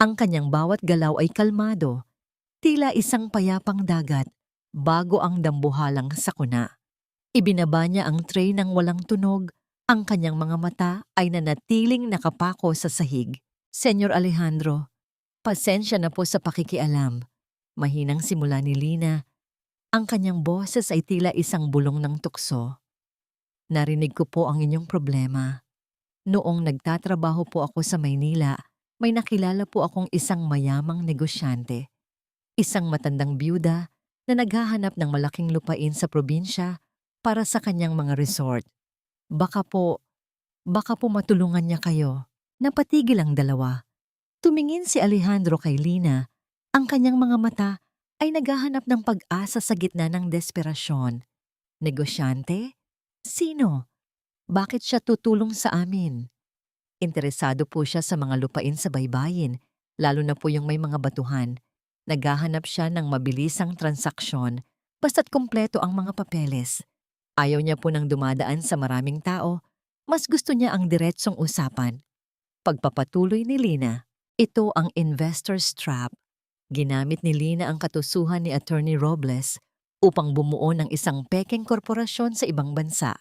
S1: Ang kanyang bawat galaw ay kalmado, tila isang payapang dagat, bago ang dambuhalang sakuna. Ibinaba niya ang tray ng walang tunog, ang kanyang mga mata ay nanatiling nakapako sa sahig. Senyor Alejandro, pasensya na po sa pakikialam. Mahinang simula ni Lina. Ang kanyang boses ay tila isang bulong ng tukso. Narinig ko po ang inyong problema. Noong nagtatrabaho po ako sa Maynila, may nakilala po akong isang mayamang negosyante. Isang matandang byuda na naghahanap ng malaking lupain sa probinsya para sa kanyang mga resort. Baka po matulungan niya kayo. Napatigil ang dalawa. Tumingin si Alejandro kay Lina. Ang kanyang mga mata ay naghahanap ng pag-asa sa gitna ng desperasyon. Negosyante? Sino? Bakit siya tutulong sa amin? Interesado po siya sa mga lupain sa baybayin, lalo na po yung may mga batuhan. Naghahanap siya ng mabilisang transaksyon, basta't kumpleto ang mga papeles. Ayaw niya po nang dumadaan sa maraming tao, mas gusto niya ang diretsong usapan. Pagpapatuloy ni Lina, ito ang investor's trap. Ginamit ni Lina ang katusuhan ni Attorney Robles upang bumuo ng isang pekeng korporasyon sa ibang bansa.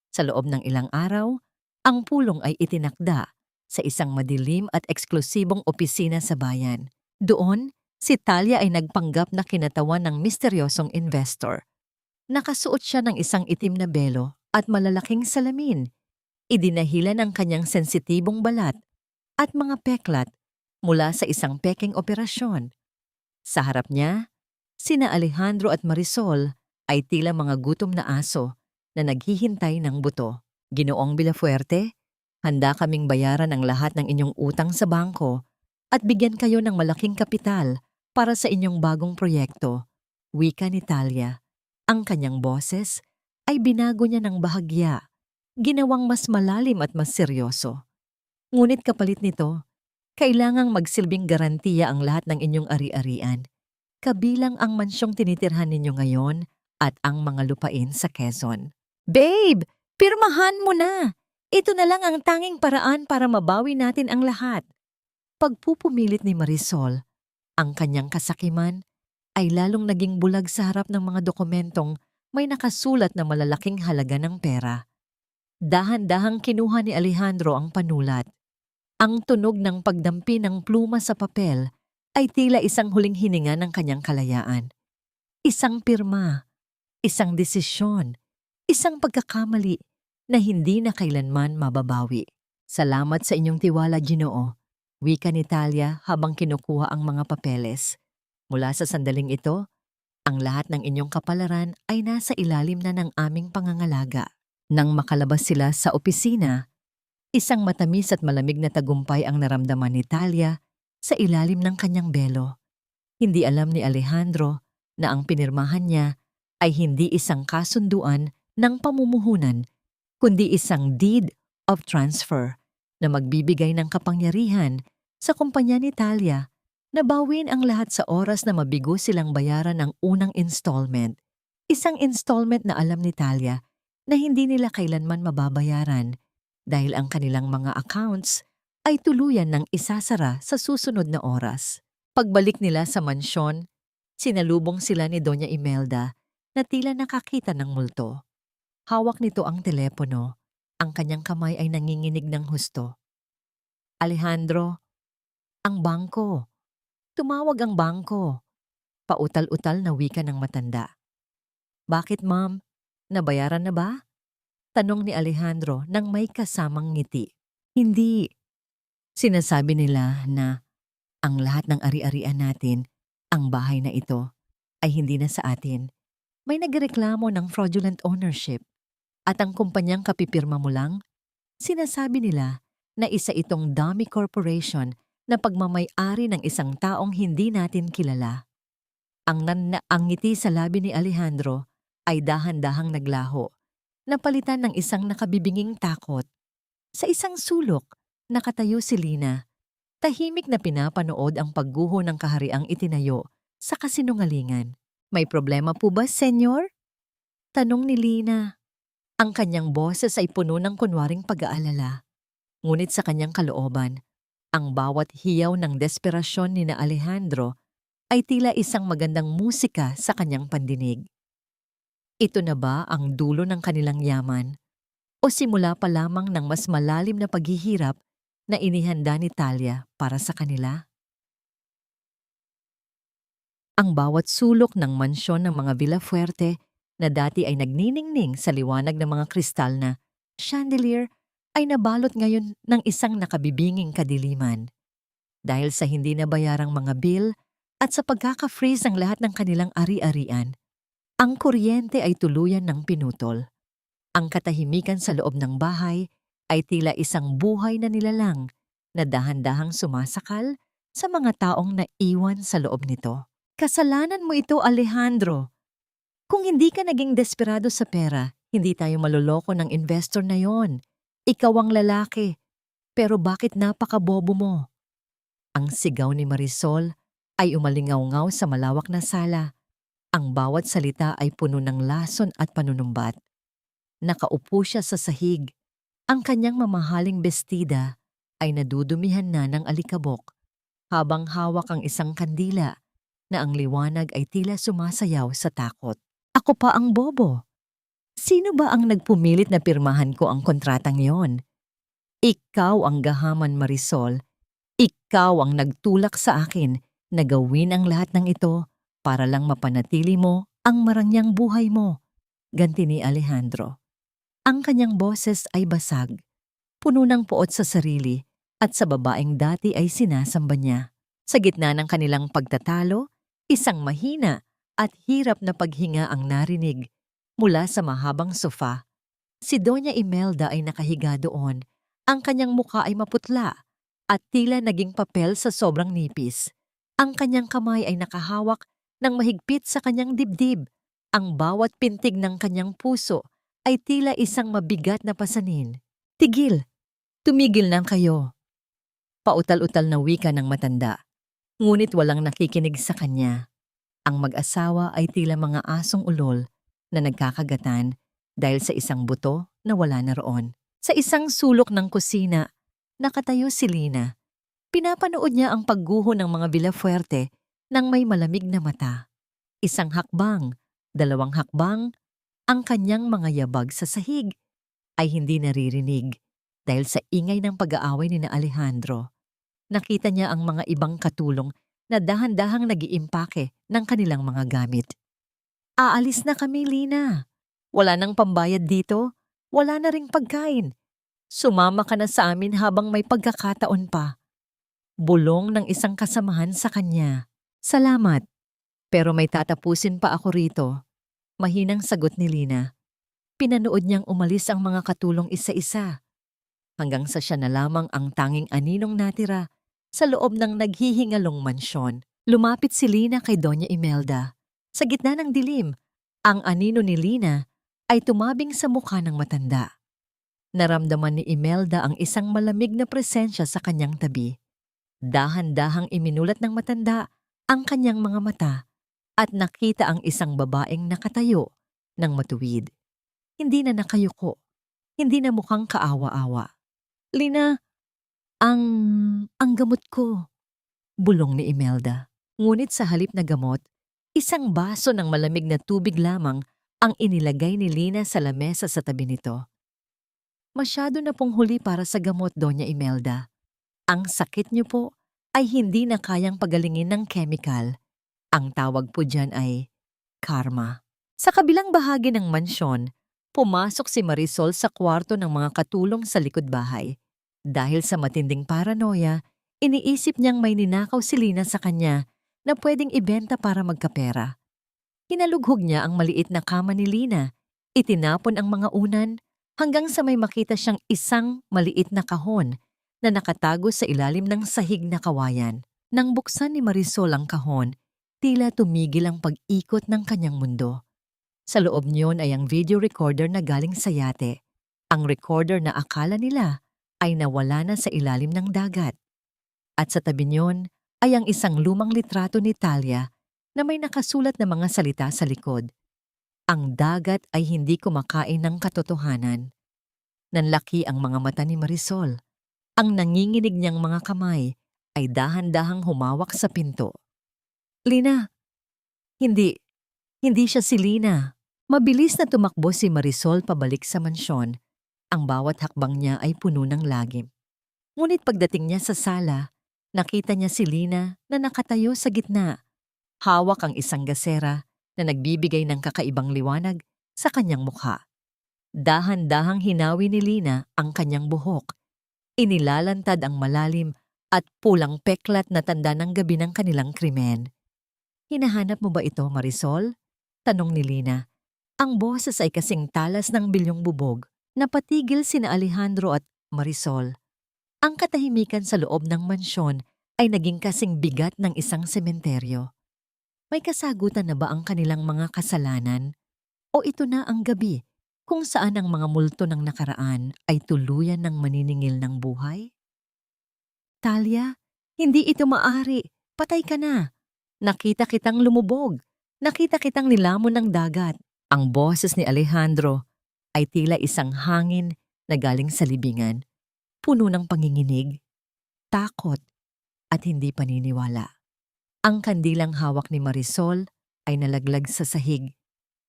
S1: Sa loob ng ilang araw, ang pulong ay itinakda sa isang madilim at eksklusibong opisina sa bayan. Doon, si Talia ay nagpanggap na kinatawan ng misteryosong investor. Nakasuot siya ng isang itim na belo at malalaking salamin. Idinahilan ang kanyang sensitibong balat at mga peklat mula sa isang pekeng operasyon. Sa harap niya, sina Alejandro at Marisol ay tila mga gutom na aso na naghihintay ng buto. Ginoong Villafuerte, handa kaming bayaran ang lahat ng inyong utang sa bangko at bigyan kayo ng malaking kapital para sa inyong bagong proyekto. Wika ni Talia. Ang kanyang boses ay binago niya ng bahagya, ginawang mas malalim at mas seryoso. Ngunit kapalit nito, kailangang magsilbing garantiya ang lahat ng inyong ari-arian, kabilang ang mansyong tinitirhan ninyo ngayon at ang mga lupain sa Quezon. Babe! Pirmahan mo na! Ito na lang ang tanging paraan para mabawi natin ang lahat. Pagpupumilit ni Marisol, ang kanyang kasakiman ay lalong naging bulag sa harap ng mga dokumentong may nakasulat na malalaking halaga ng pera. Dahan-dahang kinuha ni Alejandro ang panulat. Ang tunog ng pagdampi ng pluma sa papel ay tila isang huling hininga ng kanyang kalayaan. Isang pirma, isang desisyon, isang pagkakamali na hindi na kailanman mababawi. Salamat sa inyong tiwala, Ginoo. Wika ni Talia habang kinukuha ang mga papeles. Mula sa sandaling ito, ang lahat ng inyong kapalaran ay nasa ilalim na ng aming pangangalaga. Nang makalabas sila sa opisina, isang matamis at malamig na tagumpay ang naramdaman ni Talia sa ilalim ng kanyang belo. Hindi alam ni Alejandro na ang pinirmahan niya ay hindi isang kasunduan ng pamumuhunan, kundi isang deed of transfer na magbibigay ng kapangyarihan sa kumpanya ni Talia na bawin ang lahat sa oras na mabigo silang bayaran ng unang installment. Isang installment na alam ni Talia na hindi nila kailanman mababayaran dahil ang kanilang mga accounts ay tuluyan ng isasara sa susunod na oras. Pagbalik nila sa mansyon, sinalubong sila ni Doña Imelda na tila nakakita ng multo. Hawak nito ang telepono. Ang kanyang kamay ay nanginginig ng husto. Alejandro, ang bangko. Tumawag ang bangko. Pautal-utal na wika ng matanda. Bakit, ma'am? Nabayaran na ba? Tanong ni Alejandro nang may kasamang ngiti. Hindi. Sinasabi nila na ang lahat ng ari-arian natin, ang bahay na ito, ay hindi na sa atin. May nagreklamo ng fraudulent ownership. At ang kumpanyang kapipirma mo lang, sinasabi nila na isa itong dummy corporation na pagmamay-ari ng isang taong hindi natin kilala. Ang ngiti sa labi ni Alejandro ay dahan-dahang naglaho, napalitan ng isang nakabibinging takot. Sa isang sulok, Nakatayo si Lina. Tahimik na pinapanood ang pagguho ng kahariang itinayo sa kasinungalingan. May problema po ba, senyor? Tanong ni Lina. Ang kanyang boses ay puno ng kunwaring pag-aalala. Ngunit sa kanyang kalooban, ang bawat hiyaw ng desperasyon ni na Alejandro ay tila isang magandang musika sa kanyang pandinig. Ito na ba ang dulo ng kanilang yaman? O simula pa lamang ng mas malalim na paghihirap na inihanda ni Talia para sa kanila? Ang bawat sulok ng mansyon ng mga Villafuerte na dati ay nagniningning sa liwanag ng mga kristal na chandelier ay nabalot ngayon ng isang nakabibinging kadiliman. Dahil sa hindi nabayarang mga bill at sa pagkaka-freeze ng lahat ng kanilang ari-arian, ang kuryente ay tuluyan ng pinutol. Ang katahimikan sa loob ng bahay ay tila isang buhay na nilalang na dahan-dahang sumasakal sa mga taong naiwan sa loob nito. Kasalanan mo ito, Alejandro. Kung hindi ka naging desperado sa pera, hindi tayo maloloko ng investor na yon. Ikaw ang lalaki. Pero bakit napakabobo mo? Ang sigaw ni Marisol ay umalingaw-ngaw sa malawak na sala. Ang bawat salita ay puno ng lason at panunumbat. Nakaupo siya sa sahig. Ang kanyang mamahaling bestida ay nadudumihan na ng alikabok habang hawak ang isang kandila na ang liwanag ay tila sumasayaw sa takot. Ako pa ang bobo. Sino ba ang nagpumilit na pirmahan ko ang kontratang yon? Ikaw ang gahaman, Marisol. Ikaw ang nagtulak sa akin na gawin ang lahat ng ito para lang mapanatili mo ang marangyang buhay mo. Ganti ni Alejandro. Ang kanyang boses ay basag, puno ng poot sa sarili at sa babaeng dati ay sinasamba niya. Sa gitna ng kanilang pagtatalo, isang mahina at hirap na paghinga ang narinig mula sa mahabang sofa. Si Doña Imelda ay nakahiga doon. Ang kanyang mukha ay maputla at tila naging papel sa sobrang nipis. Ang kanyang kamay ay nakahawak ng mahigpit sa kanyang dibdib. Ang bawat pintig ng kanyang puso ay tila isang mabigat na pasanin. Tigil! Tumigil na kayo! Pautal-utal na wika ng matanda. Ngunit walang nakikinig sa kanya. Ang mag-asawa ay tila mga asong ulol na nagkakagatan dahil sa isang buto na wala na roon. Sa isang sulok ng kusina, nakatayo si Lina. Pinapanood niya ang pagguho ng mga Villafuerte nang may malamig na mata. Isang hakbang, dalawang hakbang, ang kanyang mga yabag sa sahig ay hindi naririnig dahil sa ingay ng pag-aaway ni na Alejandro. Nakita niya ang mga ibang katulong na dahan-dahang nag-iimpake ng kanilang mga gamit. Aalis na kami, Lina. Wala nang pambayad dito. Wala na ring pagkain. Sumama ka na sa amin habang may pagkakataon pa. Bulong ng isang kasamahan sa kanya. Salamat. Pero may tatapusin pa ako rito. Mahinang sagot ni Lina. Pinanood niyang umalis ang mga katulong isa-isa. Hanggang sa siya na lamang ang tanging aninong natira sa loob ng naghihingalong mansyon. Lumapit si Lina kay Doña Imelda. Sa gitna ng dilim, ang anino ni Lina ay tumabing sa mukha ng matanda. Naramdaman ni Imelda ang isang malamig na presensya sa kanyang tabi. Dahan-dahang iminulat ng matanda ang kanyang mga mata at nakita ang isang babaeng nakatayo ng matuwid. Hindi na nakayuko, hindi na mukhang kaawa-awa. Lina, ang gamot ko, bulong ni Imelda. Ngunit sa halip na gamot, isang baso ng malamig na tubig lamang ang inilagay ni Lina sa lamesa sa tabi nito. Masyado na pong huli para sa gamot, Doña Imelda. Ang sakit niyo po ay hindi na kayang pagalingin ng chemical. Ang tawag po dyan ay karma. Sa kabilang bahagi ng mansyon, pumasok si Marisol sa kwarto ng mga katulong sa likod bahay. Dahil sa matinding paranoia, iniisip niyang may ninakaw si Lina sa kanya na pwedeng ibenta para magkapera. Hinalughog niya ang maliit na kama ni Lina, itinapon ang mga unan hanggang sa may makita siyang isang maliit na kahon na nakatago sa ilalim ng sahig na kawayan. Nang buksan ni Marisol ang kahon, tila tumigil ang pag-ikot ng kanyang mundo. Sa loob niyon ay ang video recorder na galing sa yate. Ang recorder na akala nila ay nawala na sa ilalim ng dagat. At sa tabi niyon ay ang isang lumang litrato ni Talia na may nakasulat na mga salita sa likod. Ang dagat ay hindi kumakain ng katotohanan. Nanlaki ang mga mata ni Marisol. Ang nanginginig niyang mga kamay ay dahan-dahang humawak sa pinto. Lina! Hindi. Hindi siya si Lina. Mabilis na tumakbo si Marisol pabalik sa mansyon. Ang bawat hakbang niya ay puno ng lagim. Ngunit pagdating niya sa sala, nakita niya si Lina na nakatayo sa gitna. Hawak ang isang gasera na nagbibigay ng kakaibang liwanag sa kanyang mukha. Dahan-dahang hinawi ni Lina ang kanyang buhok. Inilalantad ang malalim at pulang peklat na tanda ng gabi ng kanilang krimen. Hinahanap mo ba ito, Marisol? Tanong ni Lina. Ang boses ay kasing talas ng bilyong bubog na patigil sina Alejandro at Marisol. Ang katahimikan sa loob ng mansyon ay naging kasing bigat ng isang sementeryo. May kasagutan na ba ang kanilang mga kasalanan? O ito na ang gabi kung saan ang mga multo ng nakaraan ay tuluyan ng maniningil ng buhay? Talia, hindi ito maari. Patay ka na. Nakita kitang lumubog. Nakita kitang nilamon ng dagat. Ang boses ni Alejandro ay tila isang hangin na galing sa libingan, puno ng panginginig, takot at hindi paniniwala. Ang kandilang hawak ni Marisol ay nalaglag sa sahig.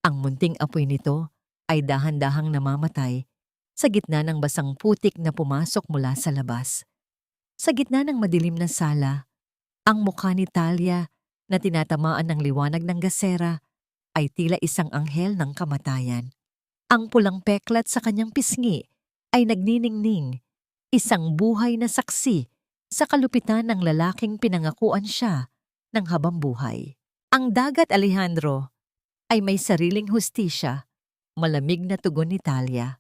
S1: Ang munting apoy nito ay dahan-dahang namamatay sa gitna ng basang putik na pumasok mula sa labas. Sa gitna ng madilim na sala, ang mukha ni Talia na tinatamaan ng liwanag ng gasera ay tila isang anghel ng kamatayan. Ang pulang peklat sa kanyang pisngi ay nagniningning, isang buhay na saksi sa kalupitan ng lalaking pinangakuan siya ng habang buhay. Ang dagat, Alejandro, ay may sariling hustisya, malamig na tugon ni Talia.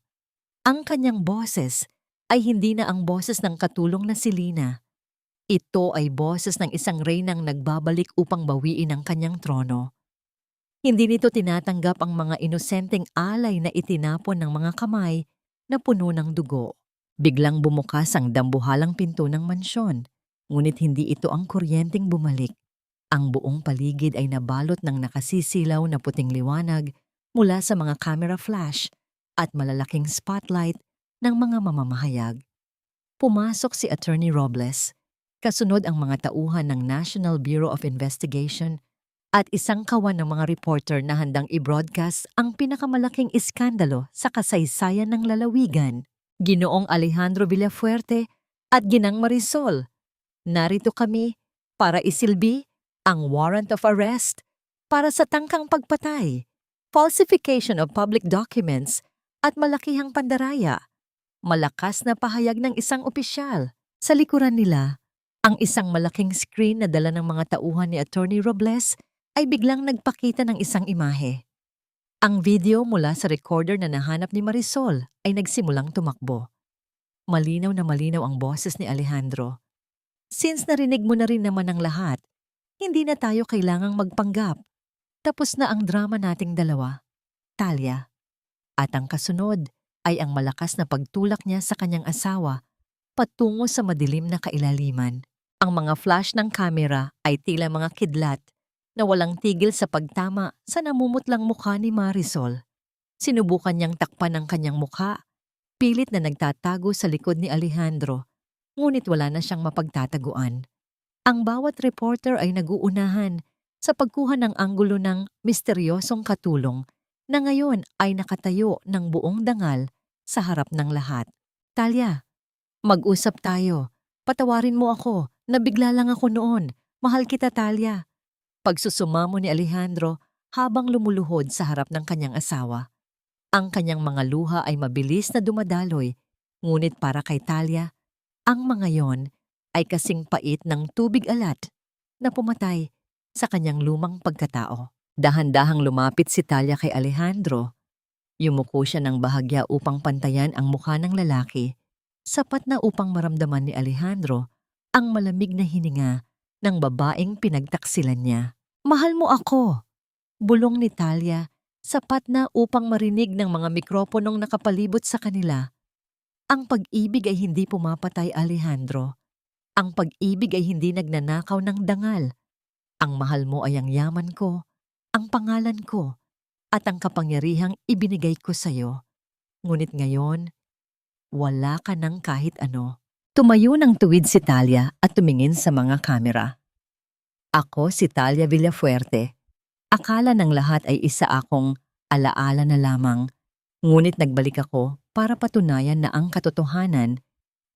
S1: Ang kanyang boses ay hindi na ang boses ng katulong na si Lina. Ito ay boses ng isang reynang nagbabalik upang bawiin ang kanyang trono. Hindi nito tinatanggap ang mga inosenteng alay na itinapon ng mga kamay na puno ng dugo. Biglang bumukas ang dambuhalang pinto ng mansyon, ngunit hindi ito ang kuryenteng bumalik. Ang buong paligid ay nabalot ng nakasisilaw na puting liwanag mula sa mga camera flash at malalaking spotlight ng mga mamamahayag. Pumasok si Attorney Robles, kasunod ang mga tauhan ng National Bureau of Investigation at isang kawan ng mga reporter na handang i-broadcast ang pinakamalaking iskandalo sa kasaysayan ng lalawigan. Ginoong Alejandro Villafuerte at Ginang Marisol, narito kami para isilbi ang warrant of arrest para sa tangkang pagpatay, falsification of public documents at malakihang pandaraya. Malakas na pahayag ng isang opisyal. Sa likuran nila, ang isang malaking screen na dala ng mga tauhan ni Attorney Robles ay biglang nagpakita ng isang imahe. Ang video mula sa recorder na nahanap ni Marisol ay nagsimulang tumakbo. Malinaw na malinaw ang boses ni Alejandro. Since narinig mo na rin naman ang lahat, hindi na tayo kailangang magpanggap. Tapos na ang drama nating dalawa, Talia. At ang kasunod ay ang malakas na pagtulak niya sa kanyang asawa patungo sa madilim na kailaliman. Ang mga flash ng kamera ay tila mga kidlat na walang tigil sa pagtama sa namumutlang mukha ni Marisol. Sinubukan niyang takpan ang kanyang mukha, pilit na nagtatago sa likod ni Alejandro, ngunit wala na siyang mapagtataguan. Ang bawat reporter ay naguunahan sa pagkuha ng anggulo ng misteryosong katulong na ngayon ay nakatayo ng buong dangal sa harap ng lahat. Talia, mag-usap tayo. Patawarin mo ako, nabigla lang ako noon. Mahal kita, Talia. Pagsusumamo ni Alejandro habang lumuluhod sa harap ng kanyang asawa. Ang kanyang mga luha ay mabilis na dumadaloy, ngunit para kay Talia, ang mga yon ay kasing pait ng tubig alat na pumatay sa kanyang lumang pagkatao. Dahan-dahang lumapit si Talia kay Alejandro. Yumuko siya ng bahagya upang pantayan ang mukha ng lalaki, sapat na upang maramdaman ni Alejandro ang malamig na hininga ng babaeng pinagtaksilan niya. Mahal mo ako, bulong ni Talia, sapat na upang marinig ng mga mikroponong nakapalibot sa kanila. Ang pag-ibig ay hindi pumapatay, Alejandro. Ang pag-ibig ay hindi nagnanakaw ng dangal. Ang mahal mo ay ang yaman ko, ang pangalan ko, at ang kapangyarihang ibinigay ko sa'yo. Ngunit ngayon, wala ka ng kahit ano. Tumayo ng tuwid si Talia at tumingin sa mga kamera. Ako si Talia Villafuerte. Akala ng lahat ay isa akong alaala na lamang. Ngunit nagbalik ako para patunayan na ang katotohanan,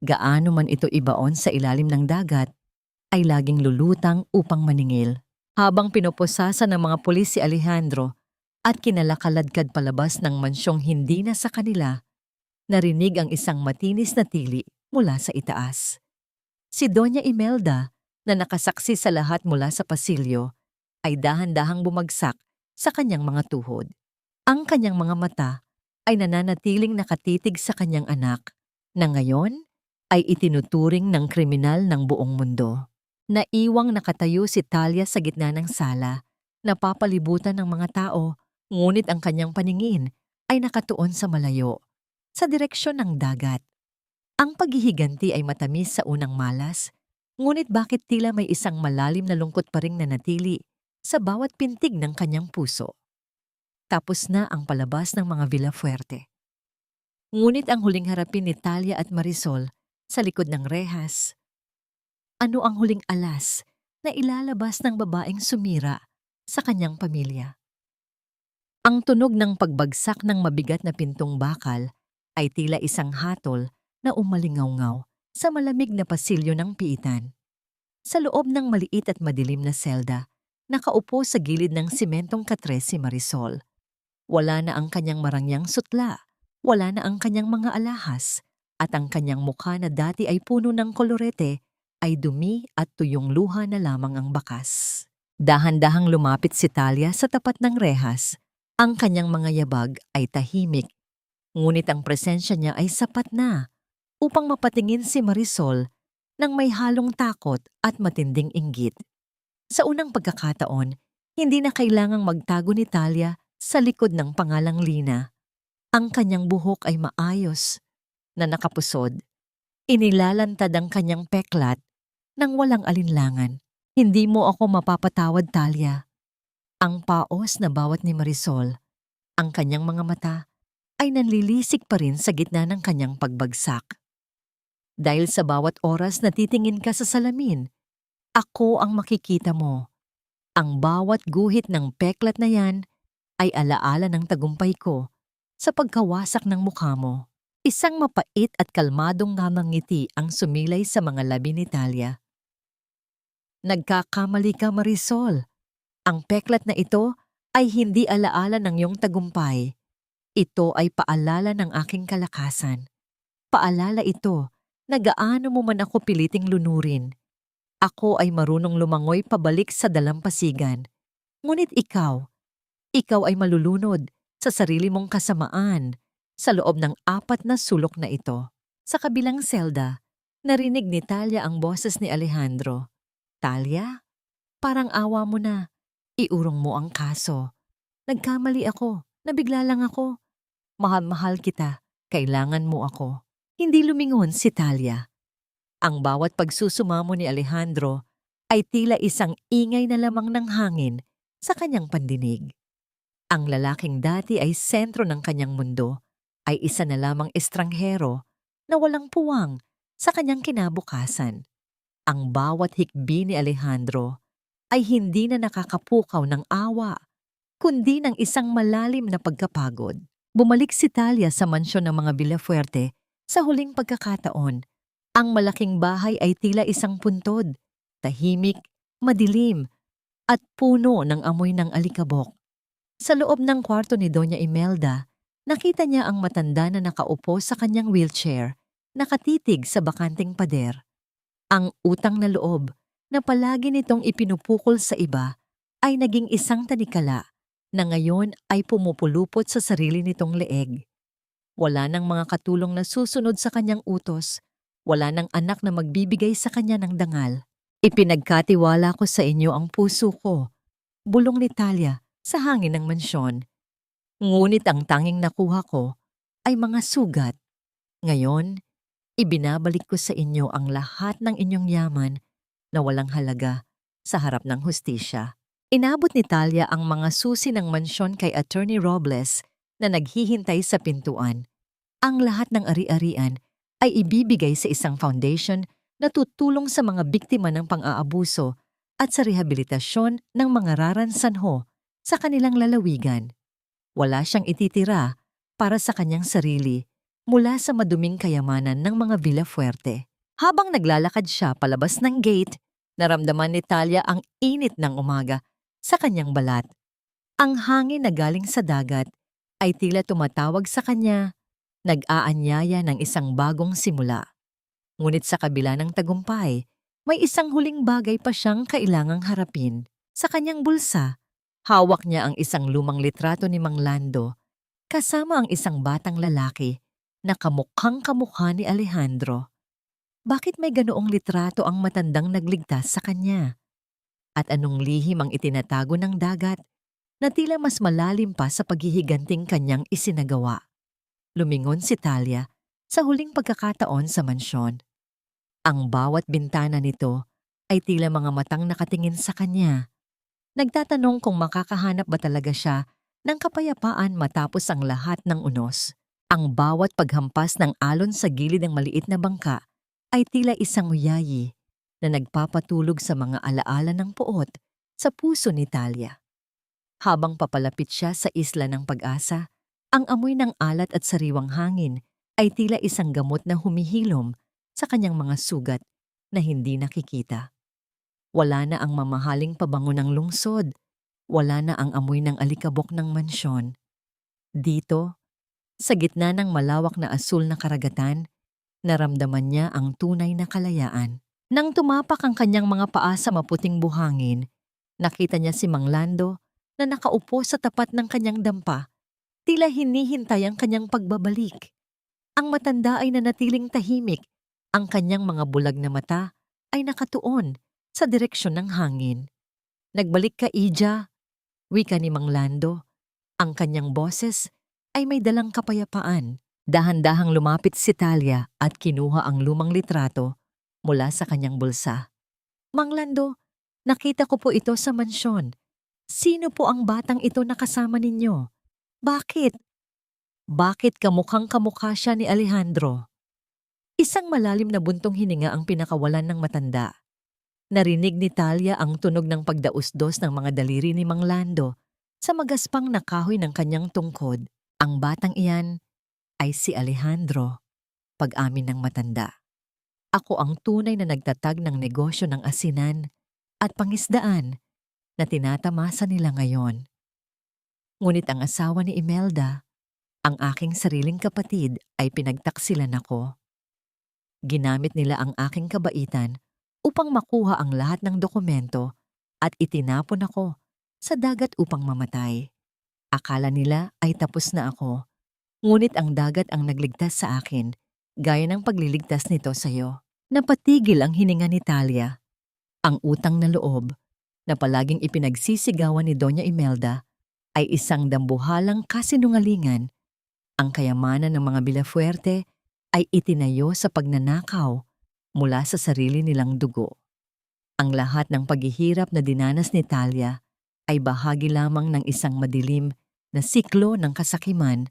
S1: gaano man ito ibaon sa ilalim ng dagat, ay laging lulutang upang maningil. Habang pinoposasa ng mga pulis si Alejandro at kinalakaladkad palabas ng mansyong hindi na sa kanila, narinig ang isang matinis na tili mula sa itaas. Si Doña Imelda, na nakasaksi sa lahat mula sa pasilyo, ay dahan-dahang bumagsak sa kanyang mga tuhod. Ang kanyang mga mata ay nananatiling nakatitig sa kanyang anak, na ngayon ay itinuturing ng kriminal ng buong mundo. Naiwang nakatayo si Talia sa gitna ng sala, napapalibutan ng mga tao, ngunit ang kanyang paningin ay nakatuon sa malayo, sa direksyon ng dagat. Ang paghihiganti ay matamis sa unang malas, ngunit bakit tila may isang malalim na lungkot pa ring nanatili sa bawat pintig ng kanyang puso? Tapos na ang palabas ng mga Villafuerte. Ngunit ang huling harapin ni Talia at Marisol sa likod ng rehas. Ano ang huling alas na ilalabas ng babaeng sumira sa kanyang pamilya? Ang tunog ng pagbagsak ng mabigat na pintong bakal ay tila isang hatol na umalingaw-ngaw sa malamig na pasilyo ng piitan. Sa loob ng maliit at madilim na selda, nakaupo sa gilid ng simentong katres si Marisol. Wala na ang kanyang marangyang sutla, wala na ang kanyang mga alahas, at ang kanyang mukha na dati ay puno ng kolorete ay dumi at tuyong luha na lamang ang bakas. Dahan-dahang lumapit si Talia sa tapat ng rehas. Ang kanyang mga yabag ay tahimik, ngunit ang presensya niya ay sapat na upang mapatingin si Marisol nang may halong takot at matinding inggit. Sa unang pagkakataon, hindi na kailangang magtago ni Talia sa likod ng pangalang Lina. Ang kanyang buhok ay maayos na nakapusod. Inilalantad ang kanyang peklat nang walang alinlangan. Hindi mo ako mapapatawad, Talia. Ang paos na bawat ni Marisol, ang kanyang mga mata, ay nanlilisik pa rin sa gitna ng kanyang pagbagsak. Dahil sa bawat oras na titingin ka sa salamin, ako ang makikita mo. Ang bawat guhit ng peklat na yan ay alaala ng tagumpay ko sa pagkawasak ng mukha mo. Isang mapait at kalmadong ngangiti ang sumilay sa mga labi ni Talia. Nagkakamali ka, Marisol. Ang peklat na ito ay hindi alaala ng iyong tagumpay. Ito ay paalala ng aking kalakasan. Paalala ito na gaano mo man ako piliting lunurin. Ako ay marunong lumangoy pabalik sa dalampasigan. Ngunit ikaw ay malulunod sa sarili mong kasamaan sa loob ng 4 na sulok na ito. Sa kabilang selda, narinig ni Talia ang boses ni Alejandro. Talia, parang awa mo na. Iurong mo ang kaso. Nagkamali ako. Nabigla lang ako. Mahal-mahal kita. Kailangan mo ako. Hindi lumingon si Talia. Ang bawat pagsusumamo ni Alejandro ay tila isang ingay na lamang ng hangin sa kanyang pandinig. Ang lalaking dati ay sentro ng kanyang mundo ay isa na lamang estranghero na walang puwang sa kanyang kinabukasan. Ang bawat hikbi ni Alejandro ay hindi na nakakapukaw ng awa, kundi ng isang malalim na pagkapagod. Bumalik si Talia sa mansyon ng mga Villafuerte sa huling pagkakataon. Ang malaking bahay ay tila isang puntod, tahimik, madilim, at puno ng amoy ng alikabok. Sa loob ng kwarto ni Doña Imelda, nakita niya ang matanda na nakaupo sa kanyang wheelchair, nakatitig sa bakanting pader. Ang utang na loob na palagi nitong ipinupukol sa iba ay naging isang tanikala na ngayon ay pumupulupot sa sarili nitong leeg. Wala nang mga katulong na susunod sa kanyang utos, wala nang anak na magbibigay sa kanya ng dangal. Ipinagkatiwala ko sa inyo ang puso ko, bulong ni Talia sa hangin ng mansyon. Ngunit ang tanging nakuha ko ay mga sugat, Ngayon, ibinabalik ko sa inyo ang lahat ng inyong yaman na walang halaga sa harap ng hustisya. Inabot ni Talia ang mga susi ng mansyon kay Attorney Robles na naghihintay sa pintuan. Ang lahat ng ari-arian ay ibibigay sa isang foundation na tutulong sa mga biktima ng pang-aabuso at sa rehabilitasyon ng mga raransanho sa kanilang lalawigan. Wala siyang ititira para sa kanyang sarili mula sa maduming kayamanan ng mga Villafuerte. Habang naglalakad siya palabas ng gate, naramdaman ni Talia ang init ng umaga sa kanyang balat. Ang hangin na galing sa dagat ay tila tumatawag sa kanya, nag-aanyaya ng isang bagong simula. Ngunit sa kabila ng tagumpay, may isang huling bagay pa siyang kailangang harapin. Sa kanyang bulsa, hawak niya ang isang lumang litrato ni Mang Lando, kasama ang isang batang lalaki na kamukhang-kamukha ni Alejandro. Bakit may ganoong litrato ang matandang nagligtas sa kanya? At anong lihim ang itinatago ng dagat na tila mas malalim pa sa paghihiganting kanyang isinagawa? Lumingon si Talia sa huling pagkakataon sa mansyon. Ang bawat bintana nito ay tila mga matang nakatingin sa kanya. Nagtatanong kung makakahanap ba talaga siya ng kapayapaan matapos ang lahat ng unos. Ang bawat paghampas ng alon sa gilid ng maliit na bangka ay tila isang uyayi na nagpapatulog sa mga alaala ng puot sa puso ni Talia. Habang papalapit siya sa isla ng pag-asa, ang amoy ng alat at sariwang hangin ay tila isang gamot na humihilom sa kanyang mga sugat na hindi nakikita. Wala na ang mamahaling pabango ng lungsod. Wala na ang amoy ng alikabok ng mansyon. Dito, sa gitna ng malawak na asul na karagatan, naramdaman niya ang tunay na kalayaan. Nang tumapak ang kanyang mga paa sa maputing buhangin, nakita niya si Mang Lando na nakaupo sa tapat ng kanyang dampa, tila hinihintay ang kanyang pagbabalik. Ang matanda ay nanatiling tahimik, ang kanyang mga bulag na mata ay nakatuon sa direksyon ng hangin. "Nagbalik ka, Ija," wika ni Mang Lando. Ang kanyang boses ay may dalang kapayapaan. Dahan-dahang lumapit si Talia at kinuha ang lumang litrato mula sa kanyang bulsa. "Mang Lando, nakita ko po ito sa mansyon. Sino po ang batang ito na kasama ninyo? Bakit? Bakit kamukhang-kamukha siya ni Alejandro?" Isang malalim na buntong hininga ang pinakawalan ng matanda. Narinig ni Talia ang tunog ng pagdausdos ng mga daliri ni Mang Lando sa magaspang na kahoy ng kanyang tungkod. Ang batang iyan ay si Alejandro, pag-amin ng matanda. "Ako ang tunay na nagtatag ng negosyo ng asinan at pangisdaan na tinatamasa nila ngayon. Ngunit ang asawa ni Imelda, ang aking sariling kapatid, ay pinagtaksilan ako. Ginamit nila ang aking kabaitan upang makuha ang lahat ng dokumento at itinapon ako sa dagat upang mamatay. Akala nila ay tapos na ako, ngunit ang dagat ang nagligtas sa akin, gaya ng pagliligtas nito sa iyo." Napatigil ang hininga ni Talia. Ang utang na loob na palaging ipinagsisigawan ni Doña Imelda ay isang dambuhalang kasinungalingan. Ang kayamanan ng mga Villafuerte ay itinayo sa pagnanakaw mula sa sarili nilang dugo. Ang lahat ng paghihirap na dinanas ni Talia ay bahagi lamang ng isang madilim na siklo ng kasakiman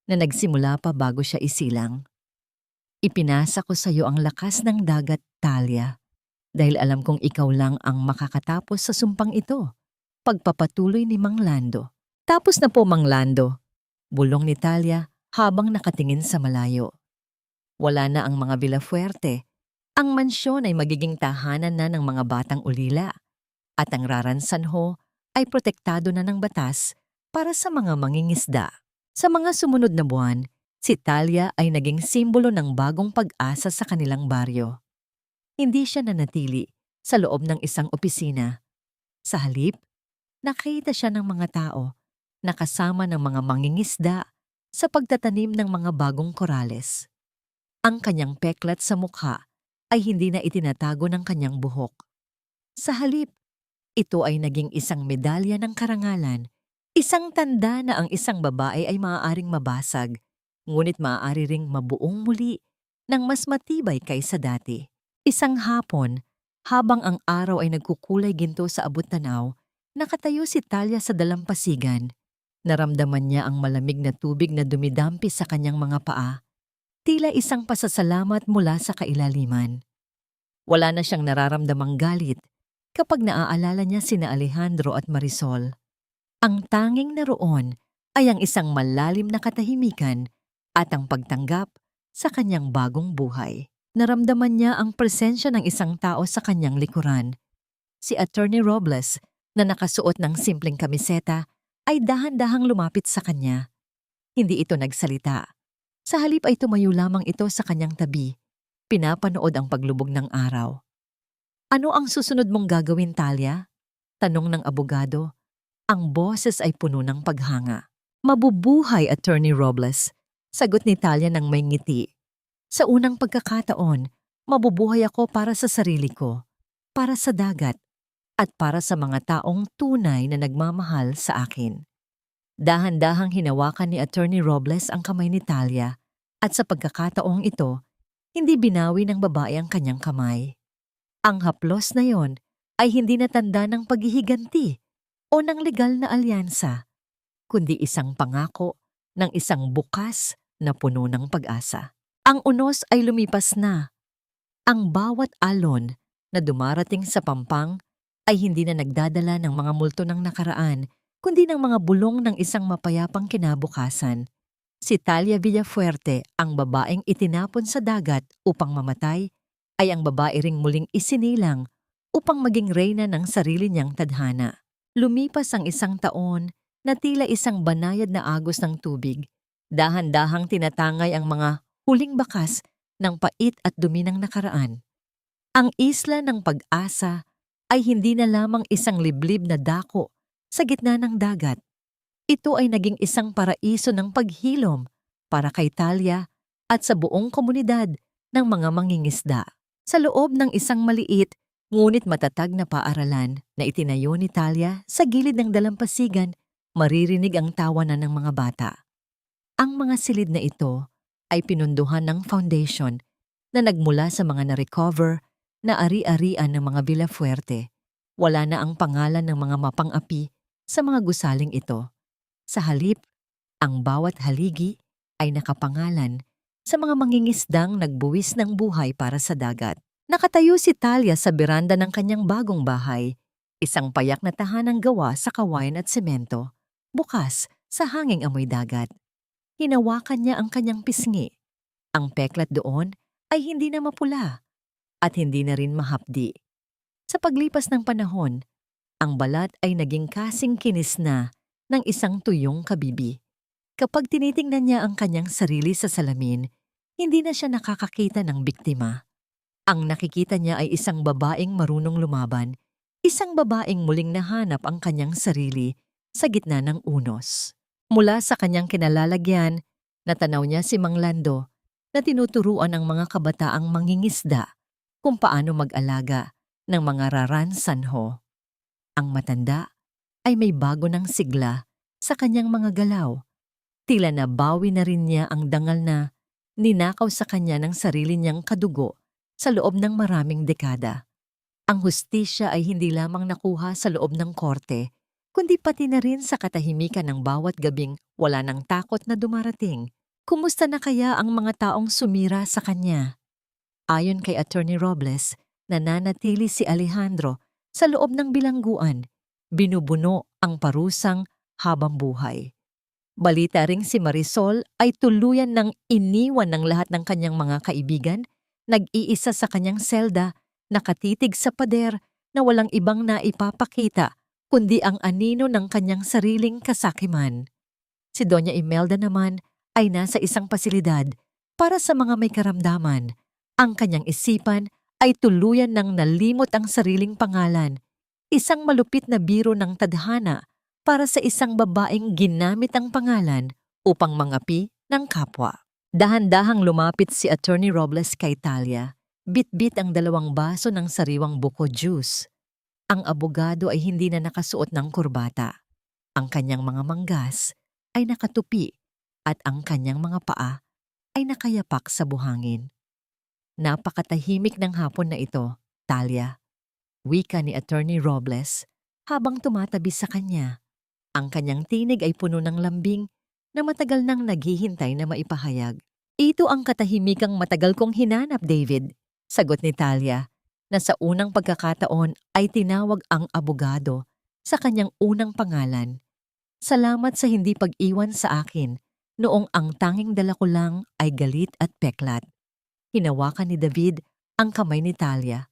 S1: na nagsimula pa bago siya isilang. "Ipinasa ko sa iyo ang lakas ng dagat, Talia, dahil alam kong ikaw lang ang makakatapos sa sumpang ito." Pagpapatuloy ni Mang Lando. "Tapos na po, Mang Lando," bulong ni Talia habang nakatingin sa malayo. Wala na ang mga Villafuerte. Ang mansyon ay magiging tahanan na ng mga batang ulila at ang raransanho ay protektado na ng batas para sa mga mangingisda. Sa mga sumunod na buwan, si Talia ay naging simbolo ng bagong pag-asa sa kanilang baryo. Hindi siya nanatili sa loob ng isang opisina. Sa halip, nakita siya ng mga tao na kasama ng mga mangingisda sa pagtatanim ng mga bagong korales. Ang kanyang peklat sa mukha ay hindi na itinatago ng kanyang buhok. Sa halip, ito ay naging isang medalya ng karangalan, isang tanda na ang isang babae ay maaaring mabasag, ngunit maaari ring mabuong muli ng mas matibay kaysa dati. Isang hapon, habang ang araw ay nagkukulay ginto sa abot-tanaw, nakatayo si Talia sa dalampasigan. Naramdaman niya ang malamig na tubig na dumidampi sa kanyang mga paa, tila isang pasasalamat mula sa kailaliman. Wala na siyang nararamdamang galit kapag naaalala niya sina Alejandro at Marisol. Ang tanging naroon ay ang isang malalim na katahimikan at ang pagtanggap sa kanyang bagong buhay. Naramdaman niya ang presensya ng isang tao sa kanyang likuran. Si Attorney Robles, na nakasuot ng simpleng kamiseta, ay dahan-dahang lumapit sa kanya. Hindi ito nagsalita. Sa halip ay tumayo lamang ito sa kanyang tabi. Pinapanood ang paglubog ng araw. "Ano ang susunod mong gagawin, Talia?" tanong ng abogado. Ang boses ay puno ng paghanga. "Mabubuhay, Attorney Robles," sagot ni Talia ng may ngiti. "Sa unang pagkakataon, mabubuhay ako para sa sarili ko, para sa dagat, at para sa mga taong tunay na nagmamahal sa akin." Dahan-dahang hinawakan ni Attorney Robles ang kamay ni Talia at sa pagkakataong ito, hindi binawi ng babae ang kanyang kamay. Ang haplos na yon ay hindi natanda ng paghihiganti o ng legal na alyansa, kundi isang pangako ng isang bukas na puno ng pag-asa. Ang unos ay lumipas na. Ang bawat alon na dumarating sa pampang ay hindi na nagdadala ng mga multo ng nakaraan, kundi ng mga bulong ng isang mapayapang kinabukasan. Si Talia Villafuerte, ang babaeng itinapon sa dagat upang mamatay, ay ang babae ring muling isinilang upang maging reyna ng sarili niyang tadhana. Lumipas ang isang taon na tila isang banayad na agos ng tubig. Dahan-dahang tinatangay ang mga huling bakas ng pait at dumi ng nakaraan. Ang isla ng pag-asa ay hindi na lamang isang liblib na dako sa gitna ng dagat. Ito ay naging isang paraiso ng paghilom para kay Talia at sa buong komunidad ng mga mangingisda. Sa loob ng isang maliit ngunit matatag na paaralan na itinayo ni Talia sa gilid ng dalampasigan, maririnig ang tawanan ng mga bata. Ang mga silid na ito ay pinunduhan ng foundation na nagmula sa mga na-recover na ari-arian ng mga Villafuerte. Wala na ang pangalan ng mga mapang-api sa mga gusaling ito. Sa halip, ang bawat haligi ay nakapangalan sa mga mangingisdang nagbuwis ng buhay para sa dagat. Nakatayo si Talia sa beranda ng kanyang bagong bahay, isang payak na tahanang gawa sa kawayan at semento, bukas sa hanging amoy dagat. Hinawakan niya ang kanyang pisngi. Ang peklat doon ay hindi na mapula at hindi na rin mahapdi. Sa paglipas ng panahon, ang balat ay naging kasing kinis na ng isang tuyong kabibi. Kapag tinitingnan niya ang kanyang sarili sa salamin, hindi na siya nakakakita ng biktima. Ang nakikita niya ay isang babaeng marunong lumaban, isang babaeng muling nahanap ang kanyang sarili sa gitna ng unos. Mula sa kanyang kinalalagyan, natanaw niya si Mang Lando na tinuturuan ang mga kabataang mangingisda kung paano mag-alaga ng mga raransanho. Ang matanda ay may bago ng sigla sa kanyang mga galaw. Tila nabawi na rin niya ang dangal na ninakaw sa kanya ng sarili niyang kadugo sa loob ng maraming dekada. Ang hustisya ay hindi lamang nakuha sa loob ng korte, kundi pati na rin sa katahimikan ng bawat gabing wala ng takot na dumarating. Kumusta na kaya ang mga taong sumira sa kanya? Ayon kay Attorney Robles, nananatili si Alejandro sa loob ng bilangguan, binubuno ang parusang habang buhay. Balita ring si Marisol ay tuluyan ng iniwan ng lahat ng kanyang mga kaibigan, nag-iisa sa kanyang selda, nakatitig sa pader na walang ibang naipapakita kundi ang anino ng kanyang sariling kasakiman. Si Doña Imelda naman ay nasa isang pasilidad para sa mga may karamdaman. Ang kanyang isipan ay tuluyan ng nalimot ang sariling pangalan, isang malupit na biro ng tadhana para sa isang babaeng ginamit ang pangalan upang mangapi ng kapwa. Dahan-dahang lumapit si Attorney Robles kay Talia, bit-bit ang 2 baso ng sariwang buko juice. Ang abogado ay hindi na nakasuot ng kurbata. Ang kanyang mga manggas ay nakatupi at ang kanyang mga paa ay nakayapak sa buhangin. Napakatahimik ng hapon na ito, Talia, wika ni Attorney Robles habang tumatabi sa kanya. Ang kanyang tinig ay puno ng lambing na matagal nang naghihintay na maipahayag. Ito ang katahimikang matagal kong hinanap, David, sagot ni Talia, na sa unang pagkakataon ay tinawag ang abogado sa kanyang unang pangalan. Salamat sa hindi pag-iwan sa akin noong ang tanging dala ko lang ay galit at peklat. Hinawakan ni David ang kamay ni Talia.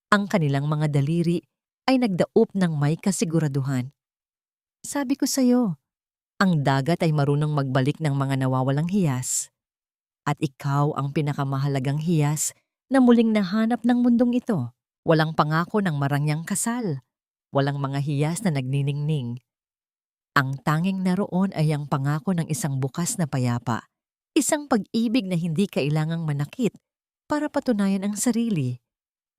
S1: Ang kanilang mga daliri ay nagdaup ng may kasiguraduhan. Sabi ko sa'yo, ang dagat ay marunong magbalik ng mga nawawalang hiyas. At ikaw ang pinakamahalagang hiyas na muling nahanap ng mundong ito. Walang pangako ng marangyang kasal. Walang mga hiyas na nagniningning. Ang tanging naroon ay ang pangako ng isang bukas na payapa. Isang pag-ibig na hindi kailangang manakit para patunayan ang sarili.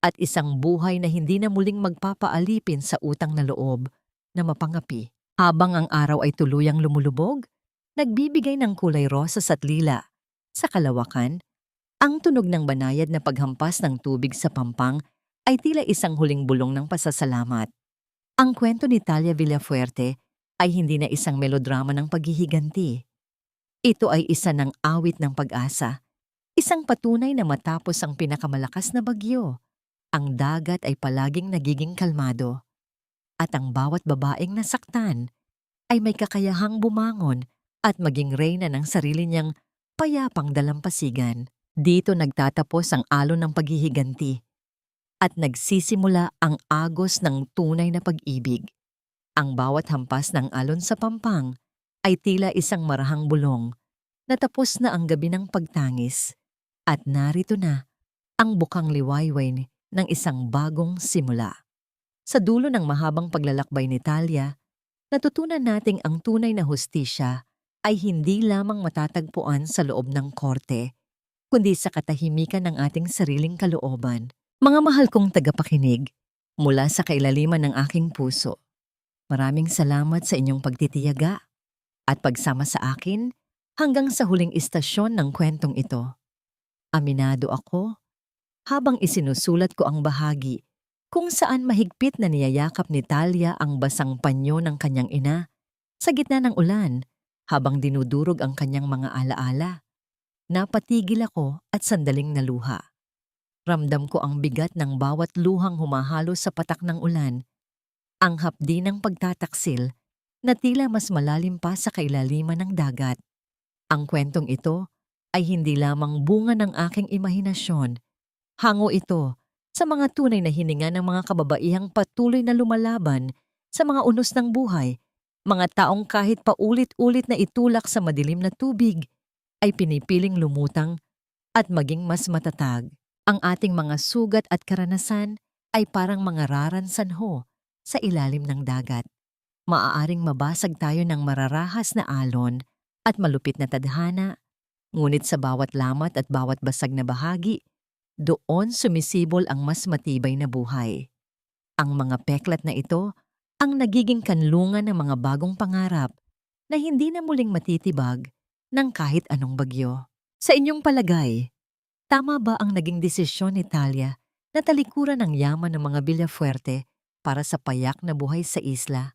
S1: At isang buhay na hindi na muling magpapaalipin sa utang na loob na mapangapi. Habang ang araw ay tuluyang lumulubog, nagbibigay ng kulay rosas at lila. Sa kalawakan, ang tunog ng banayad na paghampas ng tubig sa pampang ay tila isang huling bulong ng pasasalamat. Ang kwento ni Talia Villafuerte ay hindi na isang melodrama ng paghihiganti. Ito ay isa ng awit ng pag-asa, isang patunay na matapos ang pinakamalakas na bagyo, ang dagat ay palaging nagiging kalmado. At ang bawat babaeng nasaktan ay may kakayahang bumangon at maging reyna ng sarili niyang payapang dalampasigan. Dito nagtatapos ang alon ng paghihiganti at nagsisimula ang agos ng tunay na pag-ibig. Ang bawat hampas ng alon sa pampang ay tila isang marahang bulong. Natapos na ang gabi ng pagtangis at narito na ang bukang liwayway ng isang bagong simula. Sa dulo ng mahabang paglalakbay ni Talia, natutunan nating ang tunay na hustisya ay hindi lamang matatagpuan sa loob ng korte, kundi sa katahimikan ng ating sariling kalooban. Mga mahal kong tagapakinig, mula sa kailaliman ng aking puso, maraming salamat sa inyong pagtitiyaga at pagsama sa akin hanggang sa huling istasyon ng kwentong ito. Aminado ako habang isinusulat ko ang bahagi kung saan mahigpit na niyayakap ni Talia ang basang panyo ng kanyang ina sa gitna ng ulan habang dinudurog ang kanyang mga alaala. Napatigil ako at sandaling naluha. Ramdam ko ang bigat ng bawat luhang humahalo sa patak ng ulan, ang hapdi ng pagtataksil na tila mas malalim pa sa kailaliman ng dagat. Ang kwentong ito ay hindi lamang bunga ng aking imahinasyon. Hango ito sa mga tunay na hininga ng mga kababaihang patuloy na lumalaban sa mga unos ng buhay, mga taong kahit paulit-ulit na itulak sa madilim na tubig, ay pinipiling lumutang at maging mas matatag. Ang ating mga sugat at karanasan ay parang mga raransanho sa ilalim ng dagat. Maaaring mabasag tayo ng mararahas na alon at malupit na tadhana, ngunit sa bawat lamat at bawat basag na bahagi, doon sumisibol ang mas matibay na buhay. Ang mga peklat na ito ang nagiging kanlungan ng mga bagong pangarap na hindi na muling matitibag ng kahit anong bagyo. Sa inyong palagay, tama ba ang naging desisyon ni Talia na talikuran ang yaman ng mga Villafuerte para sa payak na buhay sa isla?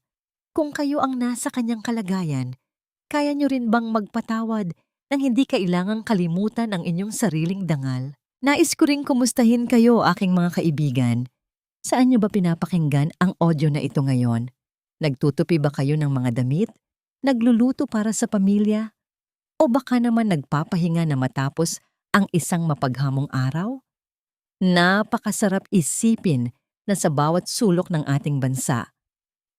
S1: Kung kayo ang nasa kanyang kalagayan, kaya nyo rin bang magpatawad nang hindi kailangang kalimutan ang inyong sariling dangal? Nais ko ring kumustahin kayo, aking mga kaibigan. Saan nyo ba pinapakinggan ang audio na ito ngayon? Nagtutupi ba kayo ng mga damit? Nagluluto para sa pamilya? O baka naman nagpapahinga na matapos ang isang mapaghamong araw? Napakasarap isipin na sa bawat sulok ng ating bansa,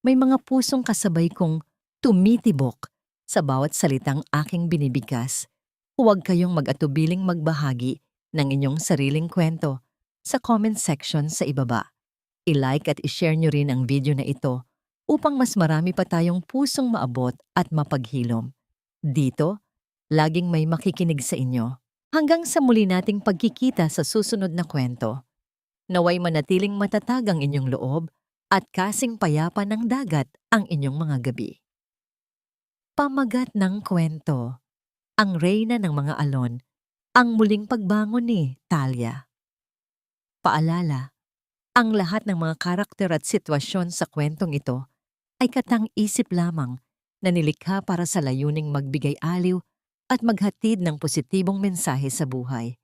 S1: may mga pusong kasabay kong tumitibok sa bawat salitang aking binibigkas. Huwag kayong mag-atubiling magbahagi ng inyong sariling kwento sa comment section sa ibaba. I-like at i-share nyo rin ang video na ito upang mas marami pa tayong pusong maabot at mapaghilom. Dito, laging may makikinig sa inyo. Hanggang sa muli nating pagkikita sa susunod na kwento. Naway manatiling matatag ang inyong loob at kasing payapa ng dagat ang inyong mga gabi. Pamagat ng kwento. ang reyna ng mga alon, ang muling pagbangon ni Talia. Paalala, ang lahat ng mga karakter at sitwasyon sa kwentong ito ay katang-isip lamang na nilikha para sa layuning magbigay aliw at maghatid ng positibong mensahe sa buhay.